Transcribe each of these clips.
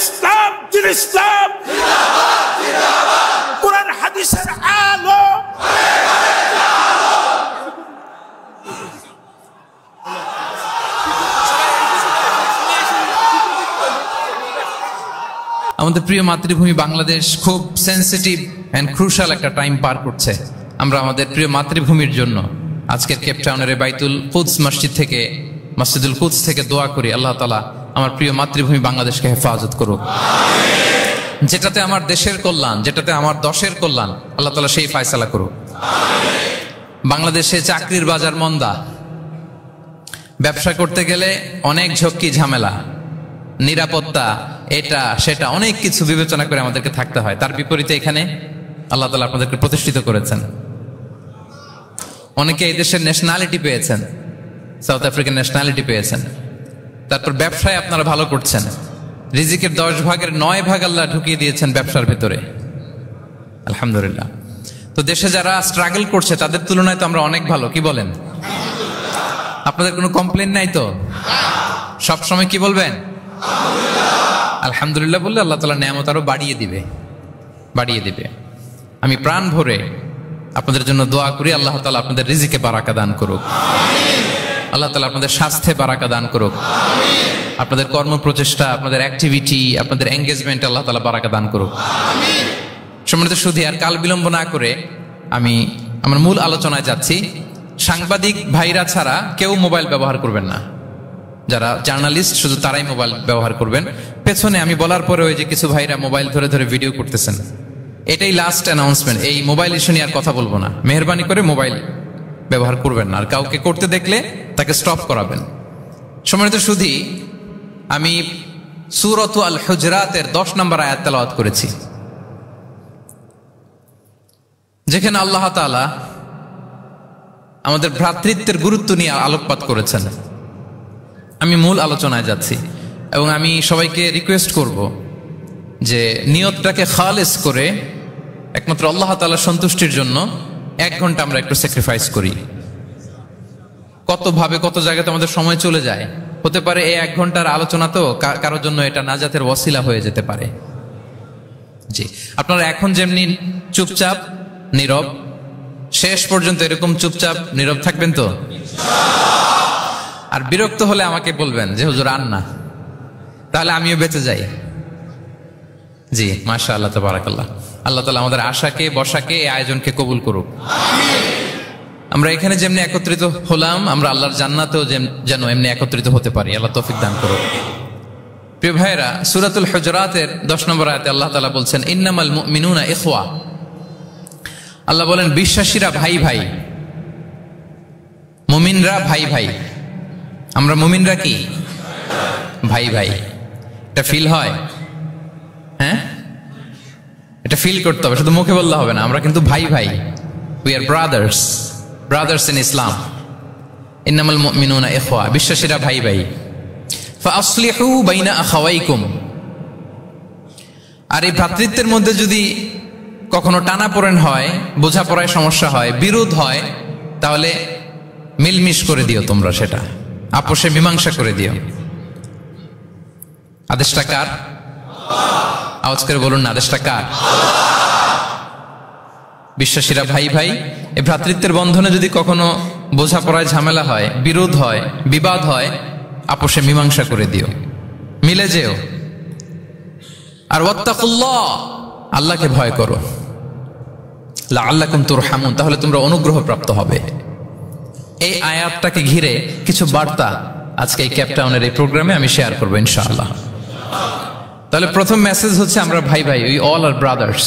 ইসলাম, দিন ইসলাম, কোরআন হাদিসের আলো। আমাদের প্রিয় মাতৃভূমি বাংলাদেশ খুব সেন্সিটিভ এন্ড ক্রুশাল একটা টাইম পার করছে। আমরা আমাদের প্রিয় মাতৃভূমির জন্য আজকের কেপ টাউনের বাইতুল কুদস মসজিদ থেকে, মসজিদুল কুদস থেকে দোয়া করি, আল্লাহ তাআলা আমার প্রিয় মাতৃভূমি বাংলাদেশকে হেফাজত করুক। যেটাতে আমার দেশের কল্যাণ, যেটাতে আমার দশের কল্যাণ, আল্লাহ তাআলা সেই ফয়সালা করুক। বাংলাদেশে চাকরির বাজার মন্দা, ব্যবসা করতে গেলে অনেক ঝক্কি ঝামেলা, নিরাপত্তা, এটা সেটা অনেক কিছু বিবেচনা করে আমাদেরকে থাকতে হয়। তার বিপরীতে এখানে আল্লাহ তাআলা আপনাদেরকে প্রতিষ্ঠিত করেছেন। অনেকে এই দেশের ন্যাশনালিটি পেয়েছেন, সাউথ আফ্রিকান ন্যাশনালিটি পেয়েছেন। তারপর ব্যবসায় আপনারা ভালো করছেন, রিজিকের 10 ভাগের 9 ভাগ আল্লাহ ঢুকিয়ে দিয়েছেন ব্যবসার ভেতরে, আলহামদুলিল্লাহ। তো দেশে যারা স্ট্রাগল করছে তাদের তুলনায় তো আমরা অনেক ভালো, কি বলেন? আপনাদের কোনো কমপ্লেন নাই তো? সবসময় কি বলবেন? আলহামদুলিল্লাহ বললে আল্লাহ তাআলা নিয়ামত আরো বাড়িয়ে দিবে। আমি প্রাণ ভরে আপনাদের জন্য দোয়া করি, আল্লাহ তাআলা আপনাদের রিজিকে বারাকা দান করুক, আল্লাহ তাআলা আপনাদের স্বাস্থ্যে বারাকা দান করুক, আপনাদের কর্ম প্রচেষ্টা, আপনাদের অ্যাক্টিভিটি, আপনাদের এঙ্গেজমেন্ট আল্লাহ তাআলা বারাকা দান করুক। সম্মানিত সুধী, আর কাল বিলম্ব না করে আমি আমার মূল আলোচনায় যাচ্ছি। সাংবাদিক ভাইরা ছাড়া কেউ মোবাইল ব্যবহার করবেন না। যারা জার্নালিস্ট শুধু তারাই মোবাইল ব্যবহার করবেন। পেছনে আমি বলার পরে ওই যে কিছু ভাইরা মোবাইল ধরে ধরে ভিডিও করতেছেন, এটাই লাস্ট অ্যানাউন্সমেন্ট। এই মোবাইল ইস্যু নিয়ে আর কথা বলবো না। মেহেরবানি করে মোবাইল ব্যবহার করবেন না, আর কাউকে করতে দেখলে তাকে স্টপ করাবেন। সম্মানিত সুধী, আমি সূরাত আল হুজরাতের 10 নম্বর আয়াত তেলাওয়াত করেছি, যেখানে আল্লাহ তাআলা আমাদের ভ্রাতৃত্বের গুরুত্ব নিয়ে আলোকপাত করেছেন। আমি মূল আলোচনায় যাচ্ছি এবং আমি সবাইকে রিকোয়েস্ট করব যে নিয়তটাকে খালেস করে একমাত্র আল্লাহ তাআলার সন্তুষ্টির জন্য 1 ঘন্টা আমরা একটু স্যাক্রিফাইস করি। কত ভাবে কত জায়গাতে আমাদের সময় চলে যায়। হতে পারে এই 1 ঘন্টার আলোচনা তো কারোর জন্য এটা নাজাতের ওয়াসিলা হয়ে যেতে পারে। জি, আপনারা এখন যেমনি চুপচাপ নীরব, শেষ পর্যন্ত এরকম চুপচাপ নীরব থাকবেন তো? আর বিরক্ত হলে আমাকে বলবেন যে হুজুর আন না, তাহলে আমিও বেঁচে যাই। জি, মাশাআল্লাহ, তাবারাকাল্লাহ। আল্লাহ তাআলা আমাদের আশাকে, বসাকে, এই আয়োজনকে কবুল করুক। আমরা এখানে যেমনি একত্রিত হলাম, আমরা আল্লাহর জান্নাতেও যেন এমনি একত্রিত হতে পারি। আল্লাহ তৌফিক দান করুক। প্রিয় ভাইরা, সূরাতুল হুজরাতের 10 নম্বর আয়াতে আল্লাহ তাআলা বলছেন, ইন্নামাল মুমিনুনা ইখওয়া। আল্লাহ বলেন বিশ্বাসীরা ভাই ভাই, মুমিনরা ভাই ভাই। আমরা মুমিনরা কি? ভাই ভাই। এটা ফিল হয়? হ্যাঁ, এটা ফিল করতে হবে, শুধু মুখে বললে হবে না। আমরা কিন্তু ভাই ভাই, উই আর ব্রাদার্স ইন ইসলাম। ইন্নামাল মুমিনুনা ইখওয়া, বিশ্বাসীরা ভাই ভাই। ফাআসলিহু বাইনা আখাওয়াইকুম। আর এই ভ্রাতৃত্বের মধ্যে যদি কখনো টানাপোড়েন হয়, বোঝাপড়ায় সমস্যা হয়, বিরোধ হয়, তাহলে মিলমিশ করে দিও, তোমরা সেটা আপোষে মীমাংসা করে দিও। আদেশটা কার? আওয়াজ করে বলুন না, আদেশটা কার? বিশ্বাসীরা ভাই ভাই। এই ভ্রাতৃত্বের বন্ধনে যদি কখনো বোঝাপড়ায় ঝামেলা হয়, বিরোধ হয়, বিবাদ হয়, আপোষে মীমাংসা করে দিও, মিলে যেও। আর ওয়াত্তাকুল্লাহ, আল্লাহকে ভয় করো, লাআল্লাকুম তুরহামুন, তাহলে তোমরা অনুগ্রহ প্রাপ্ত হবে। এই আয়াতটাকে ঘিরে কিছু বার্তা আজকে এই কেপ টাউনের এই প্রোগ্রামে আমি শেয়ার করবো ইনশাআল্লাহ। তাহলে প্রথম মেসেজ হচ্ছে আমরা ভাই ভাই, উই অল আর ব্রাদার্স।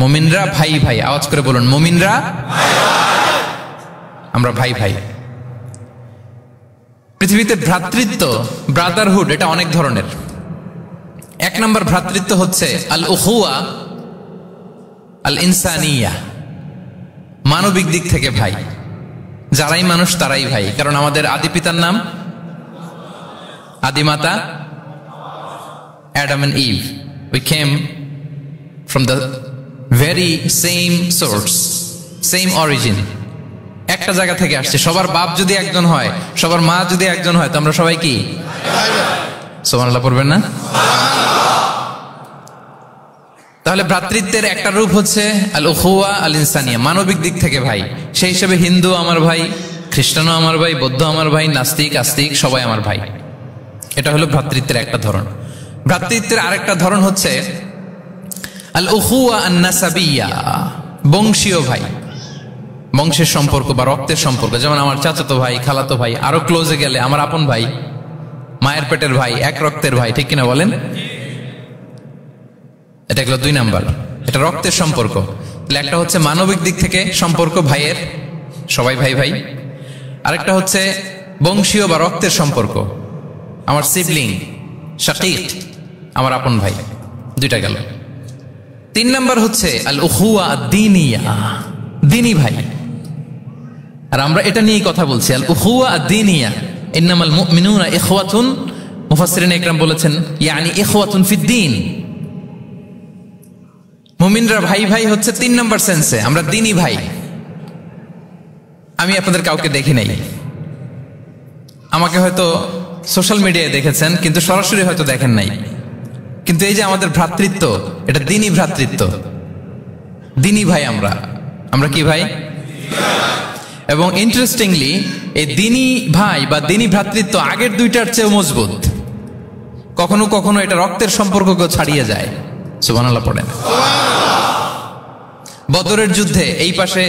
মুমিনরা ভাই ভাই, আওয়াজ করে বলুন, মুমিনরা আমরা ভাই ভাই। পৃথিবীতে ভ্রাতৃত্ব, ব্রাদারহুড, এটা অনেক ধরনের। 1 নম্বর ভ্রাতৃত্ব হচ্ছে আল উখুয়া আল ইনসানিয়া, মানবিক দিক থেকে ভাই। যারাই মানুষ তারাই ভাই, কারণ আমাদের আদি পিতার নাম, আদিমাতা Adam and Eve. We came from the very same source, same origin. একটা জায়গা থেকে আসছে। সবার বাপ যদি একজন হয়, সবার মা যদি একজন হয়, তো আমরা সবাই কি? সুবহানাল্লাহ পড়বেন না? তাহলে ভ্রাতৃত্বের একটা রূপ হচ্ছে আল উখুয়া আল ইনসানিয়া, মানবিক দিক থেকে ভাই। সেই হিসেবে হিন্দু আমার ভাই, খ্রিস্টানও আমার ভাই, বৌদ্ধ আমার ভাই, নাস্তিক আস্তিক সবাই আমার ভাই। এটা হলো ভ্রাতৃত্বের একটা ধরন। ভ্রাতৃত্বের আরেকটা ধরন হচ্ছে আল উখুয়া আন নাসাবিয়া, বংশীয় ভাই, বংশের সম্পর্ক বা রক্তের সম্পর্ক। যেমন আমার চাচাতো ভাই, খালাতো ভাই, আরো ক্লোজে গেলে আমার আপন ভাই, মায়ের পেটের ভাই, এক রক্তের ভাই, ঠিক কিনা বলেন? এটা হলো 2 নাম্বার, এটা রক্তের সম্পর্ক। তাহলে একটা হচ্ছে মানবিক দিক থেকে সম্পর্ক ভাইয়ের, সবাই ভাই ভাই। আরেকটা হচ্ছে বংশীয় বা রক্তের সম্পর্ক, আমার সিবলিং, শাকিক, আমার আপন ভাই, 2টা গেল। 3 নাম্বার হচ্ছে আল উখুয়া আদ-দীনিয়া, দ্বীনি ভাই। আর আমরা এটা নিয়েই কথা বলছি, আল উখুয়া আদ-দীনিয়া। ইন্নামাল মুমিনুনা ইখওয়াতুন, মুফাসসিরিন ইকরাম বলেছেন ইয়ানি ইখওয়াতুন ফিদ-দীন। মুমিনরা ভাই ভাই হচ্ছে 3 নাম্বার সেন্সে, আমরা দ্বীনি ভাই। আমি আপনাদের কাউকে দেখি নাই, আমাকে হয়তো সোশ্যাল মিডিয়ায় দেখেছেন, কিন্তু সরাসরি হয়তো দেখেন নাই। কিন্তু এই যে আমাদের ভ্রাতৃত্ব, এটা দ্বীনি ভ্রাতৃত্ব, দ্বীনি ভাই। আমরা কি ভাই? এবং ইন্টারেস্টিংলি এই দ্বীনি ভাই বা দ্বীনি ভ্রাতৃত্ব আগের 2টার চেয়ে মজবুত। কখনো কখনো এটা রক্তের সম্পর্ককেও ছাড়িয়ে যায়। সুবহানাল্লাহ পড়েন। বদরের যুদ্ধে এই পাশে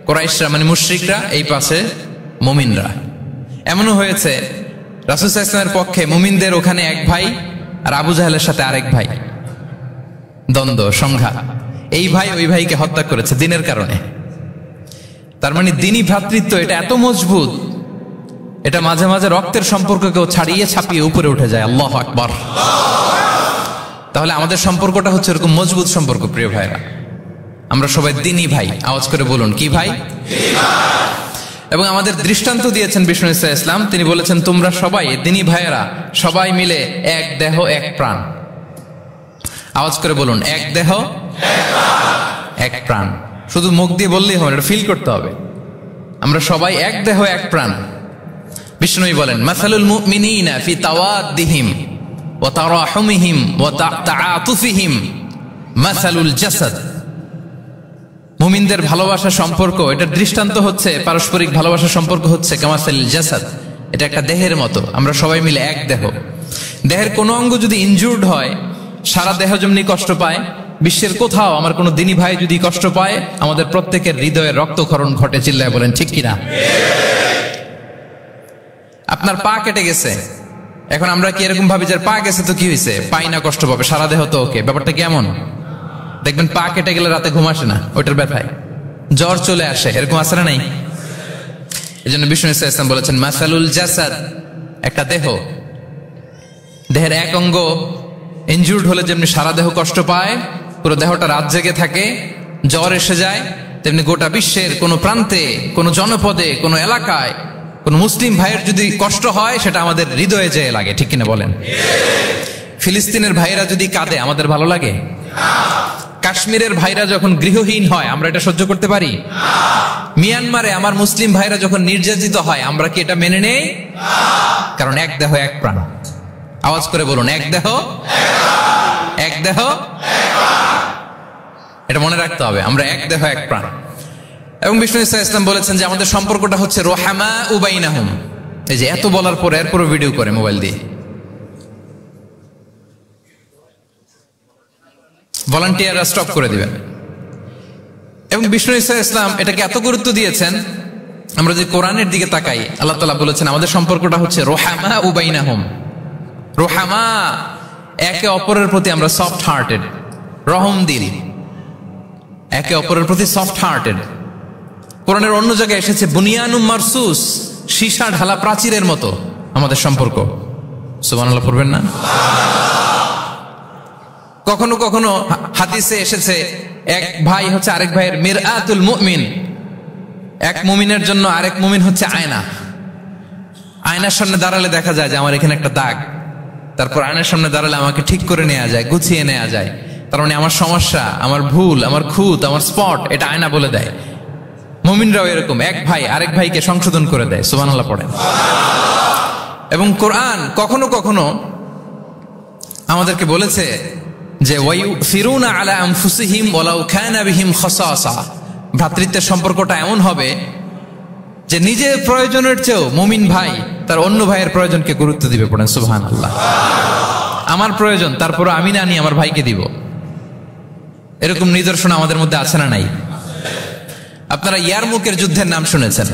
কুরাইশরা মানে মুশরিকরা, এই পাশে মুমিনরা। এমনও হয়েছে রাসূল সাল্লাল্লাহু আলাইহি ওয়াসাল্লামের পক্ষে মুমিনদের ওখানে এক ভাই, আর আবু জাহেলের সাথে আরেক ভাই, দ্বন্দ্ব, সংঘাত। এই ভাই ওই ভাইকে হত্যা করেছে দ্বীনের কারণে। তার মানে দ্বীনি ভ্রাতৃত্ব এটা এত মজবুত, এটা মাঝে মাঝে রক্তের সম্পর্ককেও ছাড়িয়ে ছাপিয়ে উপরে উঠে যায়। আল্লাহু আকবার। তাহলে আমাদের সম্পর্কটা হচ্ছে এরকম মজবুত সম্পর্ক। প্রিয় ভাইরা, আমরা সবাই দ্বীনি ভাই। আওয়াজ করে বলুন, কি ভাই? এবং আমাদের দৃষ্টান্ত দিয়েছেন বিষ্ণু ইসলাম। তিনি বলেছেন তোমরা সবাই দ্বীনি ভাইয়েরা, সবাই মিলে এক দেহ এক প্রাণ। আওয়াজ করে বলুন, এক দেহ এক প্রাণ। শুধু মুখ দিয়ে বললেই হবে, এটা ফিল করতে হবে। আমরা সবাই এক দেহ এক প্রাণ। বিষ্ণুই বলেন মাসালুল মুমিনিনা ফি তাওয়াদ্দিহিম ওয়া তারাহুমিহিম ওয়া তাআতুফিহিম মাসালুল জাসাদ। মুমিনদের ভালোবাসা সম্পর্ক, এটা দৃষ্টান্ত হচ্ছে পারস্পরিক ভালোবাসা সম্পর্ক হচ্ছে কামাসালিল জাসাদ, এটা একটা দেহের মতো। আমরা সবাই মিলে এক দেহ। দেহের কোনো অঙ্গ যদি ইনজুর্ড হয়, সারা দেহ যেমনি কষ্ট পায়, বিশ্বের কোথাও আমার কোনো দ্বীনি ভাই যদি কষ্ট পায়, আমাদের প্রত্যেকের হৃদয়ে রক্তক্ষরণ ঘটে। চিল্লায় বলেন ঠিক কিনা? আপনার পা কেটে গেছে, এখন আমরা কি এরকম ভাবি যে পা গেছে তো কি হয়েছে, পাই না, কষ্ট পাবে, সারা দেহ তো ওকে। ব্যাপারটা কেমন? দেখবেন পা কেটে গেলে রাতে ঘুম আসে না, ওইটার ব্যথায় জ্বর চলে আসে, এরকম আসে না? নাই? এই জন্য বিষ্ণু ইসলাম বলেছেন মাসালুল জাসাদ, একটা দেহ, দেহের এক অঙ্গ ইনজুর্ড হলে যেমনি সারা দেহ কষ্ট পায়, পুরো দেহটা রাত জেগে থাকে, জ্বর এসে যায়, তেমনি গোটা বিশ্বের কোনো প্রান্তে, কোনো জনপদে, কোনো এলাকায় কোন মুসলিম ভাইয়ের যদি কষ্ট হয়, সেটা আমাদের হৃদয়ে যেয়ে লাগে। ঠিক কিনা বলেন? ফিলিস্তিনের ভাইরা যদি কাঁদে, আমাদের ভালো লাগে? কাশ্মীরের ভাইরা যখন গৃহহীন হয়, আমরা এটা সহ্য করতে পারি? মিয়ানমারে আমার মুসলিম ভাইরা যখন নির্যাতিত হয়, আমরা কি এটা মেনে নেই? কারণ এক দেহ এক প্রাণ। আওয়াজ করে বলুন, এক দেহ এক দেহ। এটা মনে রাখতে হবে, আমরা এক দেহ এক প্রাণ। এবং বিষ্ণু ইসলাম বলেছেন যে আমাদের সম্পর্কটা হচ্ছে রোহামা উবাইনাহুম। এই যে এত বলার পরে এরপরও ভিডিও করে মোবাইল দিয়ে, ভলান্টিয়াররা স্টপ করে দিবেন। এবং বিষ্ণু ইসলাম এটাকে এত গুরুত্ব দিয়েছেন, আমরা যদি কোরআনের দিকে তাকাই, আল্লাহ তাআলা বলেছেন আমাদের সম্পর্কটা হচ্ছে রোহামা উবাইনাহুম। রোহামা, একে অপরের প্রতি আমরা সফট হার্টেড, রহম দিল, একে অপরের প্রতি সফট হার্টেড। কোরআনের অন্য জায়গায় এসেছে বুনিয়ানুম মারসুস, সীসা ঢালা প্রাচীরের মতো আমাদের সম্পর্ক। সুবহানাল্লাহ পড়বেন না? কখনো কখনো হাদিসে এসেছে এক ভাই হচ্ছে আরেক ভাইয়ের মিরআতুল মুমিন। এক মুমিনের জন্য আরেক মুমিন হচ্ছে আয়না। আয়নার সামনে দাঁড়ালে দেখা যায় যে আমার এখানে একটা দাগ, তারপর আয়নার সামনে দাঁড়ালে আমাকে ঠিক করে নেওয়া যায়, গুছিয়ে নেওয়া যায়। তার মানে আমার সমস্যা, আমার ভুল, আমার খুঁত, আমার স্পট, এটা আয়না বলে দেয়। মুমিনরাও এরকম, এক ভাই আরেক ভাইকে সংশোধন করে দেয়। সুবহানাল্লাহ পড়েন। এবং কোরআন কখনো কখনো আমাদেরকে বলেছে যে ওয়ায়ুসিরুনা আলা আনফুসিহিম ওয়ালাউ কানা বিহিম খাসাসা, ভ্রাতৃত্বের সম্পর্কটা এমন হবে যে নিজের প্রয়োজনের চেয়েও মুমিন ভাই তার অন্য ভাইয়ের প্রয়োজনকে গুরুত্ব দিবে। পড়েন সুবহানাল্লাহ। আমার প্রয়োজন, তারপর আমি না নিয়ে আমার ভাইকে দিব, এরকম নিদর্শন আমাদের মধ্যে আছে না নাই? আপনারা ইয়ারমুকের যুদ্ধের নাম শুনেছেন,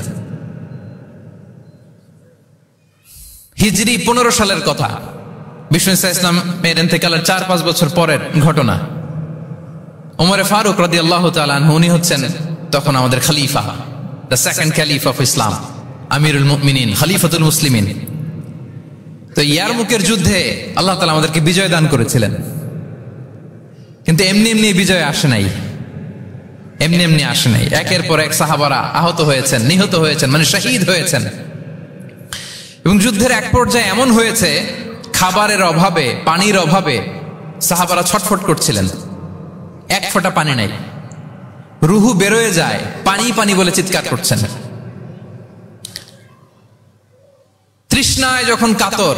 হিজরি 15 সালের কথা। বিষ্ণু ইসলামের ইন্তেকালের 4-5 বছর পরের ঘটনা। ওমরে ফারুক রাদিয়াল্লাহু তাআলা আনহু, উনি হচ্ছেন তখন আমাদের খলিফা, the second caliph of Islam, আমিরুল মুমিনিন, খলিফাতুল মুসলিমিন। তো ইয়ারমুকের যুদ্ধে আল্লাহ তাআলা আমাদেরকে বিজয় দান করেছিলেন, কিন্তু এমনি এমনি বিজয় আসে নাই, এমনি এমনি আসে নাই। একের পর এক সাহাবারা আহত হয়েছেন, নিহত হয়েছেন, মানে শহীদ হয়েছেন। এবং যুদ্ধের এক পর্যায়ে এমন হয়েছে, খাবারের অভাবে, পানির অভাবে সাহাবারা ছটফট করছিলেন, এক ফোঁটা পানি নাই, রুহু বেরোয় যায়, পানি পানি বলে চিৎকার করছেন। তৃষ্ণায় যখন কাতর,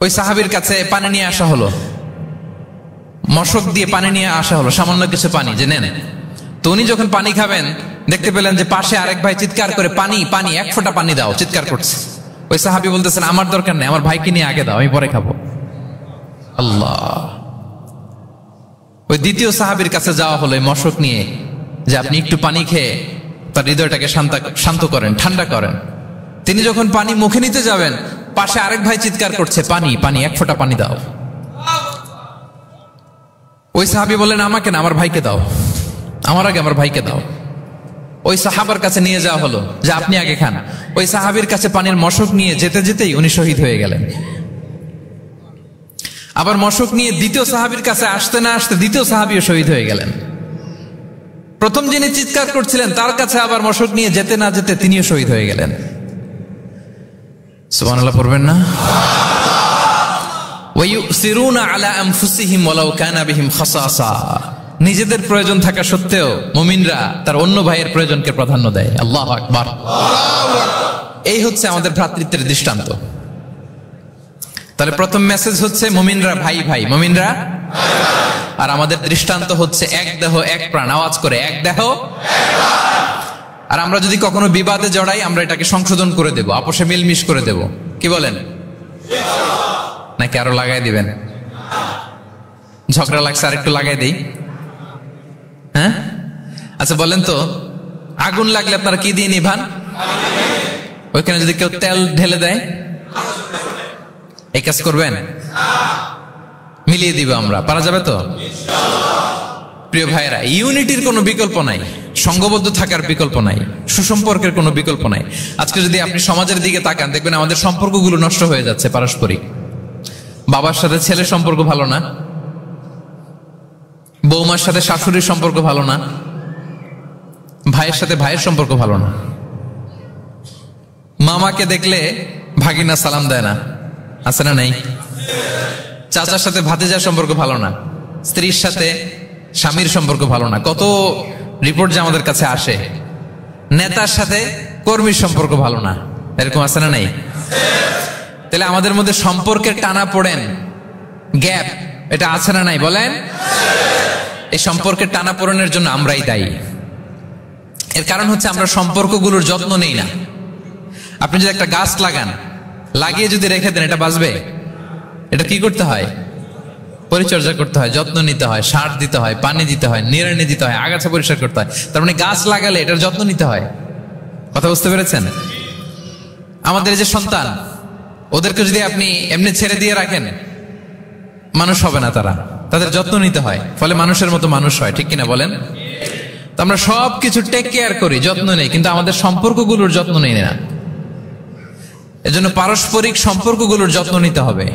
ওই সাহাবীর কাছে পানি নিয়ে আসা হলো, মশক দিয়ে পানি নিয়ে আসা হলো, সামান্য কিছু পানি, যে নেন। তো উনি যখন পানি খাবেন, দেখতে পেলেন যে পাশে আরেক ভাই চিৎকার করে পানি পানি, এক ফোঁটা পানি দাও, চিৎকার করছে। ওই সাহাবী বলতেছেন, আমার দরকার নেই, আমার ভাইকে নিয়ে আগে দাও, আমি পরে খাবো। আল্লাহ। ওই দ্বিতীয় সাহাবীর কাছে যাওয়া হলো এই মশক নিয়ে, যে আপনি একটু পানি খেয়ে তার হৃদয়টাকে শান্ত করেন, ঠান্ডা করেন। তিনি যখন পানি মুখে নিতে যাবেন, পাশে আরেক ভাই চিৎকার করছে, পানি পানি, এক ফোঁটা পানি দাও। ওই সাহাবী বললেন, আমাকে না, আমার ভাইকে দাও, আমার আগে আমার ভাইকে দাও। ওই সাহাবার কাছে নিয়ে যাওয়া হলো যে আপনি আগে খান। ওই সাহাবীর কাছে পানির মশক নিয়ে যেতে যেতেই উনি শহীদ হয়ে গেলেন। আবার মশক নিয়ে দ্বিতীয় সাহাবীর কাছে আসতে না আসতে দ্বিতীয় সাহাবীও শহীদ হয়ে গেলেন। প্রথম যিনি চিৎকার করছিলেন তার কাছে আবার মশক নিয়ে যেতে না যেতে তিনিও শহীদ হয়ে গেলেন। সুবহানাল্লাহ পড়বেন না? ওয়ায়ুসিরুনা আলা আনফুসিহিম ওয়ালাউ কানা বিহিম খাসাসা, নিজেদের প্রয়োজন থাকা সত্ত্বেও মুমিনরা তার অন্য ভাইয়ের প্রয়োজনকে প্রাধান্য দেয়। আল্লাহু আকবার। এই হচ্ছে আমাদের ভ্রাতৃত্বের দৃষ্টান্ত। তাহলে প্রথম মেসেজ হচ্ছে মুমিনরা ভাই ভাই, মুমিনরা, আর আমাদের দৃষ্টান্ত হচ্ছে এক দেহ এক প্রাণ। আওয়াজ করে, এক দেহ এক প্রাণ। আর আমরা যদি কখনো বিবাদে জড়াই, আমরা এটাকে সংশোধন করে দেব, আপোষে মিলমিশ করে দেব। কি বলেন? নাকি আরো লাগাই দিবেন? ঝগড়া লাগছে, আর একটু লাগাই দিই। হ্যাঁ, আচ্ছা বলেন তো, আগুন লাগলে আপনারা কি দিয়ে নিভান? ওইখানে যদি কেউ তেল ঢেলে দেয়, এই কাজ করবেন? মিলিয়ে দিব আমরা, পারা যাবে তো? প্রিয় ভাইরা, ইউনিটির কোনো বিকল্প নাই, সংঘবদ্ধ থাকার বিকল্প নাই, সুসম্পর্কের কোনো বিকল্প নাই। আজকে যদি আপনি সমাজের দিকে তাকান, দেখবেন আমাদের সম্পর্কগুলো নষ্ট হয়ে যাচ্ছে পারস্পরিক। বাবার সাথে ছেলের সম্পর্ক ভালো না, বৌমার সাথে শাশুড়ির সম্পর্ক ভালো না, ভাইয়ের সাথে ভাইয়ের সম্পর্ক ভালো না, মামাকে দেখলে ভাগিনা সালাম দেয় না, আছে না নাই? চাচার সাথে ভাতিজার সম্পর্ক ভালো না, স্ত্রীর সাথে স্বামীর সম্পর্ক ভালো না। কত রিপোর্ট যে আমাদের কাছে আসে। নেতার সাথে কর্মীর সম্পর্ক ভালো না, এরকম আছে না নাই? তাহলে আমাদের মধ্যে সম্পর্কের টানা পড়েন, গ্যাপ, এটা আছে না নাই বলেন? এই সম্পর্কের টানা পড়েনের জন্য আমরাই দায়ী। এর কারণ হচ্ছে আমরা সম্পর্কগুলোর যত্ন নেই না। আপনি যদি একটা গাছ লাগান, লাগিয়ে যদি রেখে দেন, এটা বাঁচবে? এটা কি করতে হয়? পরিচর্যা করতে হয়, যত্ন নিতে হয়, সার দিতে হয়, পানি দিতে হয়, নিড়ানি দিতে হয়, আগাছা পরিষ্কার করতে হয়। তার মানে গাছ লাগালে এটার যত্ন নিতে হয়। কথা বুঝতে পেরেছেন? আমাদের যে সন্তান, ওদেরকে যদি আপনি এমনি ছেড়ে দিয়ে রাখেন, মানুষ হবে না তারা, তাদের যত্ন নিতে হয়, ফলে মানুষের মতো মানুষ হয়। ঠিক কিনা বলেন? তো আমরা সবকিছু টেক কেয়ার করি, যত্ন নেই, কিন্তু আমাদের সম্পর্কগুলোর যত্ন নেই না। এজন্য পারস্পরিক সম্পর্কগুলোর যত্ন নিতে হবে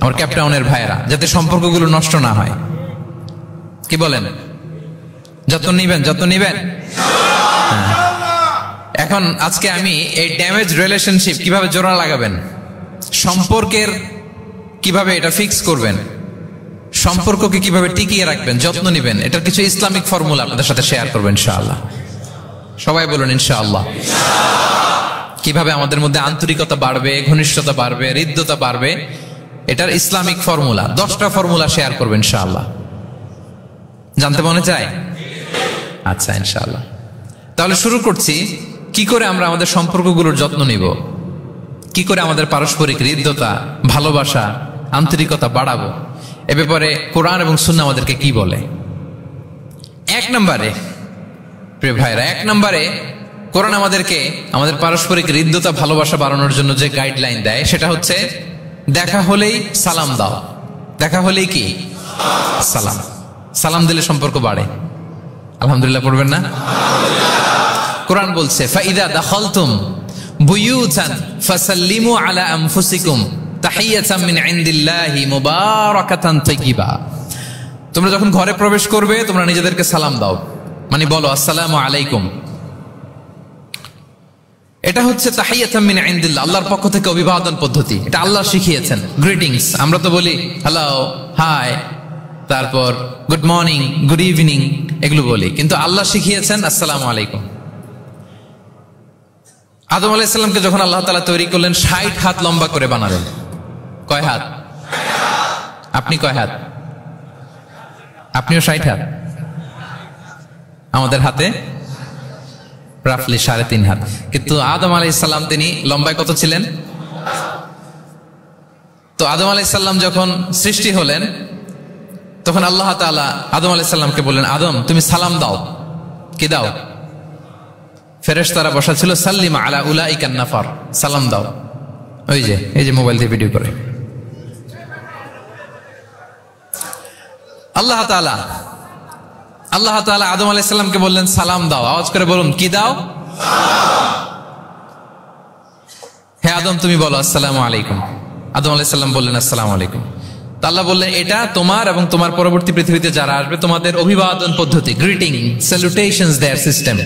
আমার ক্যাপটাউনের ভাইয়েরা, যাতে সম্পর্কগুলো নষ্ট না হয়। কি বলেন? যত্ন নিবেন, যত্ন নিবেন। এখন আজকে আমি এই ড্যামেজ রিলেশনশিপ কিভাবে জোড়া লাগাবেন, সম্পর্কের কিভাবে এটা ফিক্স করবেন, সম্পর্ককে কিভাবে টিকিয়ে রাখবেন, যত্ন নিবেন, এটার কিছু ইসলামিক ফর্মুলা আপনাদের সাথে শেয়ার করবেন ইনশাআল্লাহ। সবাই বলুন ইনশাআল্লাহ। কিভাবে আমাদের মধ্যে আন্তরিকতা বাড়বে, ঘনিষ্ঠতা বাড়বে, হৃদ্যতা বাড়বে, এটার ইসলামিক ফর্মুলা, 10টা ফর্মুলা শেয়ার করবেন ইনশাআল্লাহ। জানতে মনে চায়? আচ্ছা, ইনশাআল্লাহ। তাহলে শুরু করছি, কি করে আমরা আমাদের সম্পর্কগুলোর যত্ন নিব, কি করে আমাদের পারস্পরিক হৃদ্যতা, ভালোবাসা, আন্তরিকতা বাড়াবো, এ ব্যাপারে কোরআন এবং সুন্নাহ আমাদেরকে কি বলে। 1 নম্বরে, প্রিয় ভাইরা, 1 নম্বরে কোরআন আমাদেরকে আমাদের পারস্পরিক হৃদ্যতা, ভালোবাসা বাড়ানোর জন্য যে গাইডলাইন দেয় সেটা হচ্ছে দেখা হলেই সালাম দাও। দেখা হলেই কি? সালাম। সালাম দিলে সম্পর্ক বাড়ে। আলহামদুলিল্লাহ পড়বেন না? কোরআন বলছে ফাইদা দাখালতুম বুয়ুতান ফাসাল্লিমু আলা আনফুসিকুম তাহিয়াতাম মিন ইনদিল্লাহি মুবারাকাতান তাইয়্যিবা। তোমরা যখন ঘরে প্রবেশ করবে তোমরা নিজেদেরকে সালাম দাও, মানে বলো আসসালামু আলাইকুম। এটা হচ্ছে তাহিয়াতাম মিন ইনদিল্লাহ, আল্লাহর পক্ষ থেকে অভিবাদন পদ্ধতি। এটা আল্লাহ শিখিয়েছেন। গ্রিটিংস আমরা তো বলি হ্যালো, হাই, তারপর গুড মর্নিং, গুড ইভিনিং, এগুলো বলি, কিন্তু আল্লাহ শিখিয়েছেন আসসালামু আলাইকুম। আদম আলাইহিস সালামকে যখন আল্লাহ তাআলা তৈরি করলেন 60 হাত লম্বা করে বানালেন। কয় হাত? আপনি কয় হাত? আপনিও 60 হাত। আমাদের হাতে রাফলি 3.5 হাত। কিন্তু আদম আলাইহিস সালাম তিনি লম্বায় কত ছিলেন? তো আদম আলাইহিস সালাম যখন সৃষ্টি হলেন তখন আল্লাহ তাআলা আদম আলাইহিস সালামকে বললেন, আদম তুমি সালাম দাও। কি দাও? ফেরেশতারা বসা ছিল, সাল্লিম আলা উলাইকান নাফার, সালাম দাও। এই যে মোবাইল দিয়ে ভিডিও করে। আল্লাহ তাআলা আদম আলাইহিস সালামকে বললেন সালাম দাও। আওয়াজ করে বলুন, কি দাও? হে আদম তুমি বলো আসসালামু আলাইকুম। আদম আলাইহিস সালাম বললেন আসসালামু আলাইকুম। তা আল্লাহ বললেন এটা তোমার এবং তোমার পরবর্তী পৃথিবীতে যারা আসবে তোমাদের অভিবাদন পদ্ধতি, গ্রিটিং, স্যালুটেশনস দেয়ার সিস্টেম।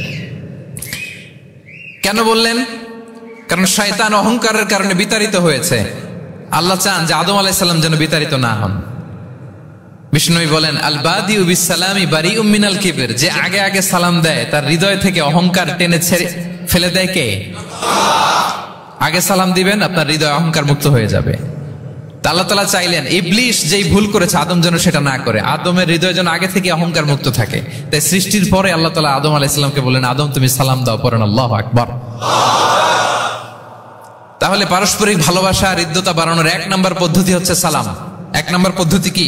কেন বললেন? কারণ শয়তান অহংকারের কারণে বিতাড়িত হয়েছে। আল্লাহ চান যে আদম আলাইহিস সালাম যেন বিতাড়িত না হন। বিষ্ণু বলেন আল বাদিউ বিস সালামি বারিউম মিনাল কিবর, যে আগে আগে সালাম দেয় তার হৃদয় থেকে অহংকার টেনে ছেড়ে ফেলে দেয় কে? আগে সালাম দিবেন, আপনার হৃদয় অহংকার মুক্ত হয়ে যাবে। আল্লাহ তাআলা চাইলেন ইবলিস যেই ভুল করেছে আদম যেন সেটা না করে, আদমের হৃদয় যেন আগে থেকে অহংকার মুক্ত থাকে। তাই সৃষ্টির পরে আল্লাহ তাআলা আদম আলাইহিস সালামকে বললেন, আদম তুমি সালাম দাও, পড়েন আল্লাহু আকবার। তাহলে পারস্পরিক ভালোবাসা, হৃদ্যতা বাড়ানোর 1 নম্বর পদ্ধতি হচ্ছে সালাম। 1 নম্বর পদ্ধতি কি?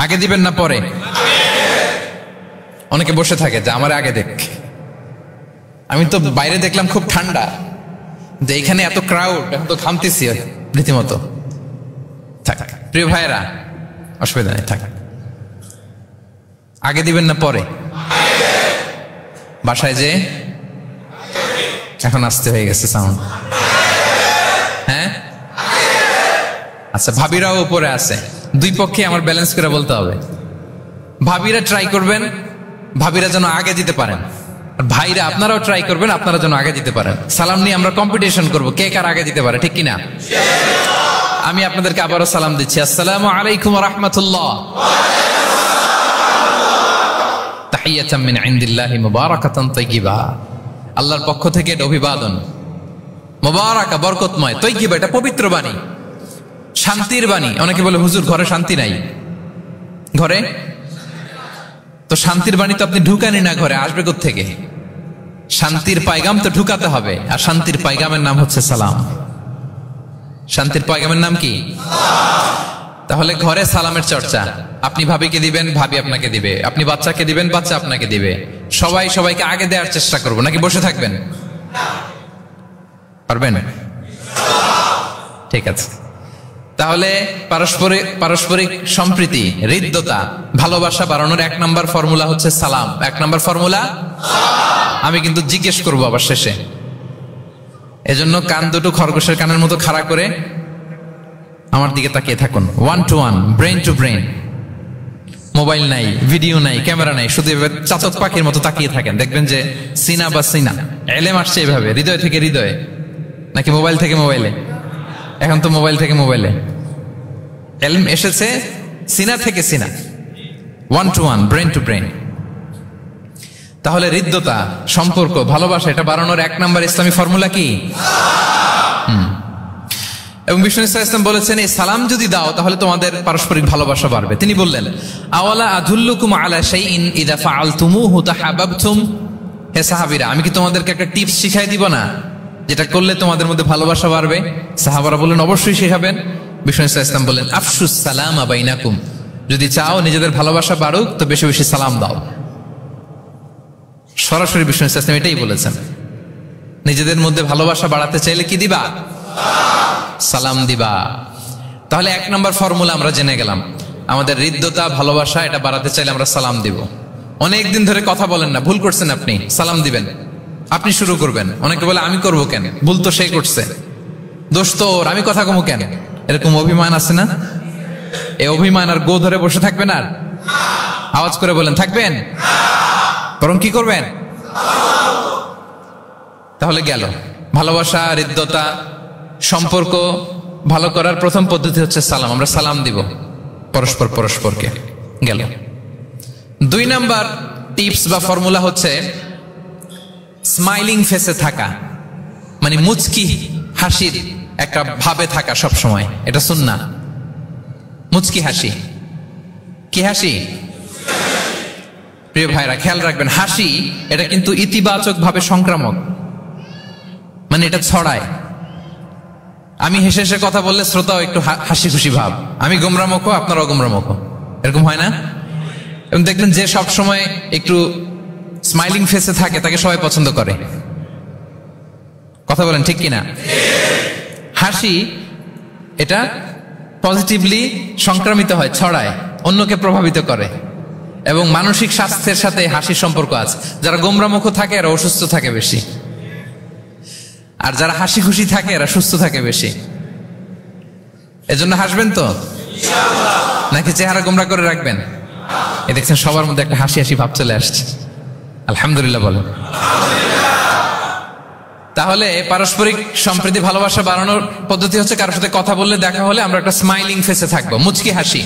আগে দিবেন না পরে? অনেকে বসে থাকে যে আমার আগে দেখ। আমি তো বাইরে দেখলাম খুব ঠান্ডা, যে এখানে এত ক্রাউড, এখন তো ঘামতেছি রীতিমতো। থাক প্রিয় ভাইরা, অসুবিধা নেই, থাক। আগে দিবেন না পরে? বাসায় যে এখন আসতে হয়ে গেছে সাউন্ড। হ্যাঁ আচ্ছা, ভাবিরাও উপরে আছে। দুই পক্ষে আমার ব্যালেন্স করে বলতে হবে। ভাবিরা ট্রাই করবেন, ভাবিরা যেন আগে দিতে পারেন। ভাইরা আপনারাও ট্রাই করবেন, আপনারা যেন আগে দিতে পারেন। সালাম নিয়ে আমরা কম্পিটিশন করব, কে কার আগে দিতে পারে, ঠিক কিনা? আমি আপনাদেরকে আবারও সালাম দিচ্ছি, আসসালামু আলাইকুম ওয়া রাহমাতুল্লাহ। তাহিয়াতাম মিন ইনদিল্লাহি মুবারাকাতান তাইয়্যিবা, আল্লাহর পক্ষ থেকে এটা অভিবাদন। মুবারাকা, বরকতময়, তাইয়্যিবা এটা পবিত্র বাণী, শান্তির বাণী। অনেকে বলে হুজুর ঘরে শান্তি নাই। ঘরে তো শান্তির বাণী তো আপনি ঢুকানি না, ঘরে আসবে কোত্থেকে? শান্তির পায়গাম তো ঢুকাতে হবে, আর শান্তির পায়গামের নাম হচ্ছে সালাম। শান্তির পায়গামের নাম কি? তাহলে ঘরে সালামের চর্চা। আপনি ভাবিকে দিবেন, ভাবি আপনাকে দিবে। আপনি বাচ্চাকে দিবেন, বাচ্চা আপনাকে দিবে। সবাই সবাইকে আগে দেওয়ার চেষ্টা করবো, নাকি বসে থাকবেন? পারবেন? ঠিক আছে। তাহলে পারস্পরিক সম্প্রীতি, হৃদ্যতা, ভালোবাসা বাড়ানোর 1 নম্বর ফর্মুলা হচ্ছে সালাম। 1 নম্বর ফর্মুলা। আমি কিন্তু জিজ্ঞেস করবো আবার শেষে, এজন্য কান দুটো খরগোশের কানের মতো খাড়া করে আমার দিকে তাকিয়ে থাকুন। 1 to 1, brain to brain. Mobile নাই, ভিডিও নাই, ক্যামেরা নাই, শুধু এভাবে চাতক পাখির মতো তাকিয়ে থাকেন। দেখবেন যে সিনা বা সিনা এলেম আসছে এইভাবে, হৃদয় থেকে হৃদয়ে, নাকি মোবাইল থেকে মোবাইলে? এখন তো মোবাইল থেকে মোবাইলে এলম এসেছে, সিনা থেকে সিনা। 1 to 1, ব্রেন টু ব্রেন। তাহলে হৃদ্যতা, সম্পর্ক, ভালোবাসা এটা বাড়ানোর 1 নম্বর ইসলামী ফর্মুলা কি? এবং বিষ্ণু সাল্লাল্লাহু আলাইহি ওয়াসাল্লাম বলেছেন এই সালাম যদি দাও তাহলে তোমাদের পারস্পরিক ভালোবাসা বাড়বে। তিনি বললেন, আওয়ালা আদুল্লুকুম আলা শাইইন ইযা ফাআলতুমুহু তাহাব্বাবতুম। হে সাহাবীরা, আমি কি তোমাদেরকে একটা টিপস শিখাই দিব না, যেটা করলে তোমাদের মধ্যে ভালোবাসা বাড়বে? সাহাবারা বললেন, অবশ্যই শিখাবেন। বিষ্ণু সাল্লাল্লাহু আলাইহি ওয়াসাল্লাম বললেন, আফশুস সালামা বাইনাকুম। যদি চাও নিজেদের ভালোবাসা বাড়ুক তো বেশি বেশি সালাম দাও। সরাসরি বিষ্ণু সাল্লাল্লাহু আলাইহি ওয়াসাল্লাম এটাই বলেছেন। নিজেদের মধ্যে ভালোবাসা বাড়াতে চাইলে কি দিবা? সালাম দিবা। তাহলে 1 নম্বর ফর্মুলা আমরা জেনে গেলাম। আমাদের হৃদ্যতা, ভালোবাসা এটা বাড়াতে চাইলে আমরা সালাম দিব। অনেকদিন ধরে কথা বলেন না, ভুল করছেন আপনি, সালাম দিবেন। আপনি শুরু করবেন। অনেকে বলে আমি করবো কেন, ভুল তো সেই করছে, দোষ তো ওর, আমি কথা কমু কেন? এরকম অভিমান আছে না? এই অভিমান আর গো ধরে বসে থাকবেন? আর আওয়াজ করে বলেন, থাকবেন? বরং কি করবেন? তাহলে গেল ভালোবাসা, হৃদ্যতা, সম্পর্ক ভালো করার প্রথম পদ্ধতি হচ্ছে সালাম। আমরা সালাম দিব পরস্পরকে। গেল 2 নাম্বার টিপস বা ফর্মুলা হচ্ছে স্মাইলিং ফেসে থাকা, মানে মুচকি হাসির একটা ভাবে থাকা সব সময়। এটা সুন্নাহ। মুচকি হাসি। কি হাসি? প্রিয় ভাইরা খেয়াল রাখবেন, হাসি এটা কিন্তু ইতিবাচক ভাবে সংক্রামক, মানে এটা ছড়ায়। আমি হেসে হেসে কথা বললে শ্রোতাও একটু হাসি খুশি ভাব, আমি গোমরামুখ, আপনারাও গোমরামুখ, এরকম হয় না? এবং দেখবেন যে সব সময় একটু স্মাইলিং ফেসে থাকে তাকে সবাই পছন্দ করে। কথা বলেন ঠিক কিনা? হাসি এটা পজিটিভলি সংক্রামিত হয়, ছড়ায়, অন্যকে প্রভাবিত করে, এবং মানসিক স্বাস্থ্যের সাথে হাসির সম্পর্ক আছে। যারা গোমরামুখ থাকে এরা অসুস্থ থাকে বেশি, আর যারা হাসি খুশি থাকে এরা সুস্থ থাকে বেশি। এজন্য হাসবেন তো, নাকি চেহারা গোমরা করে রাখবেন? এই দেখছেন সবার মধ্যে একটা হাসি হাসি ভাব চলে আসছে, আলহামদুলিল্লাহ বলেন। তাহলে পারস্পরিক সম্প্রীতি, ভালোবাসা বাড়ানোর পদ্ধতি হচ্ছে কারোর সাথে কথা বললে, দেখা হলে আমরা একটা স্মাইলিং ফেসে থাকবো, মুচকি হাসি।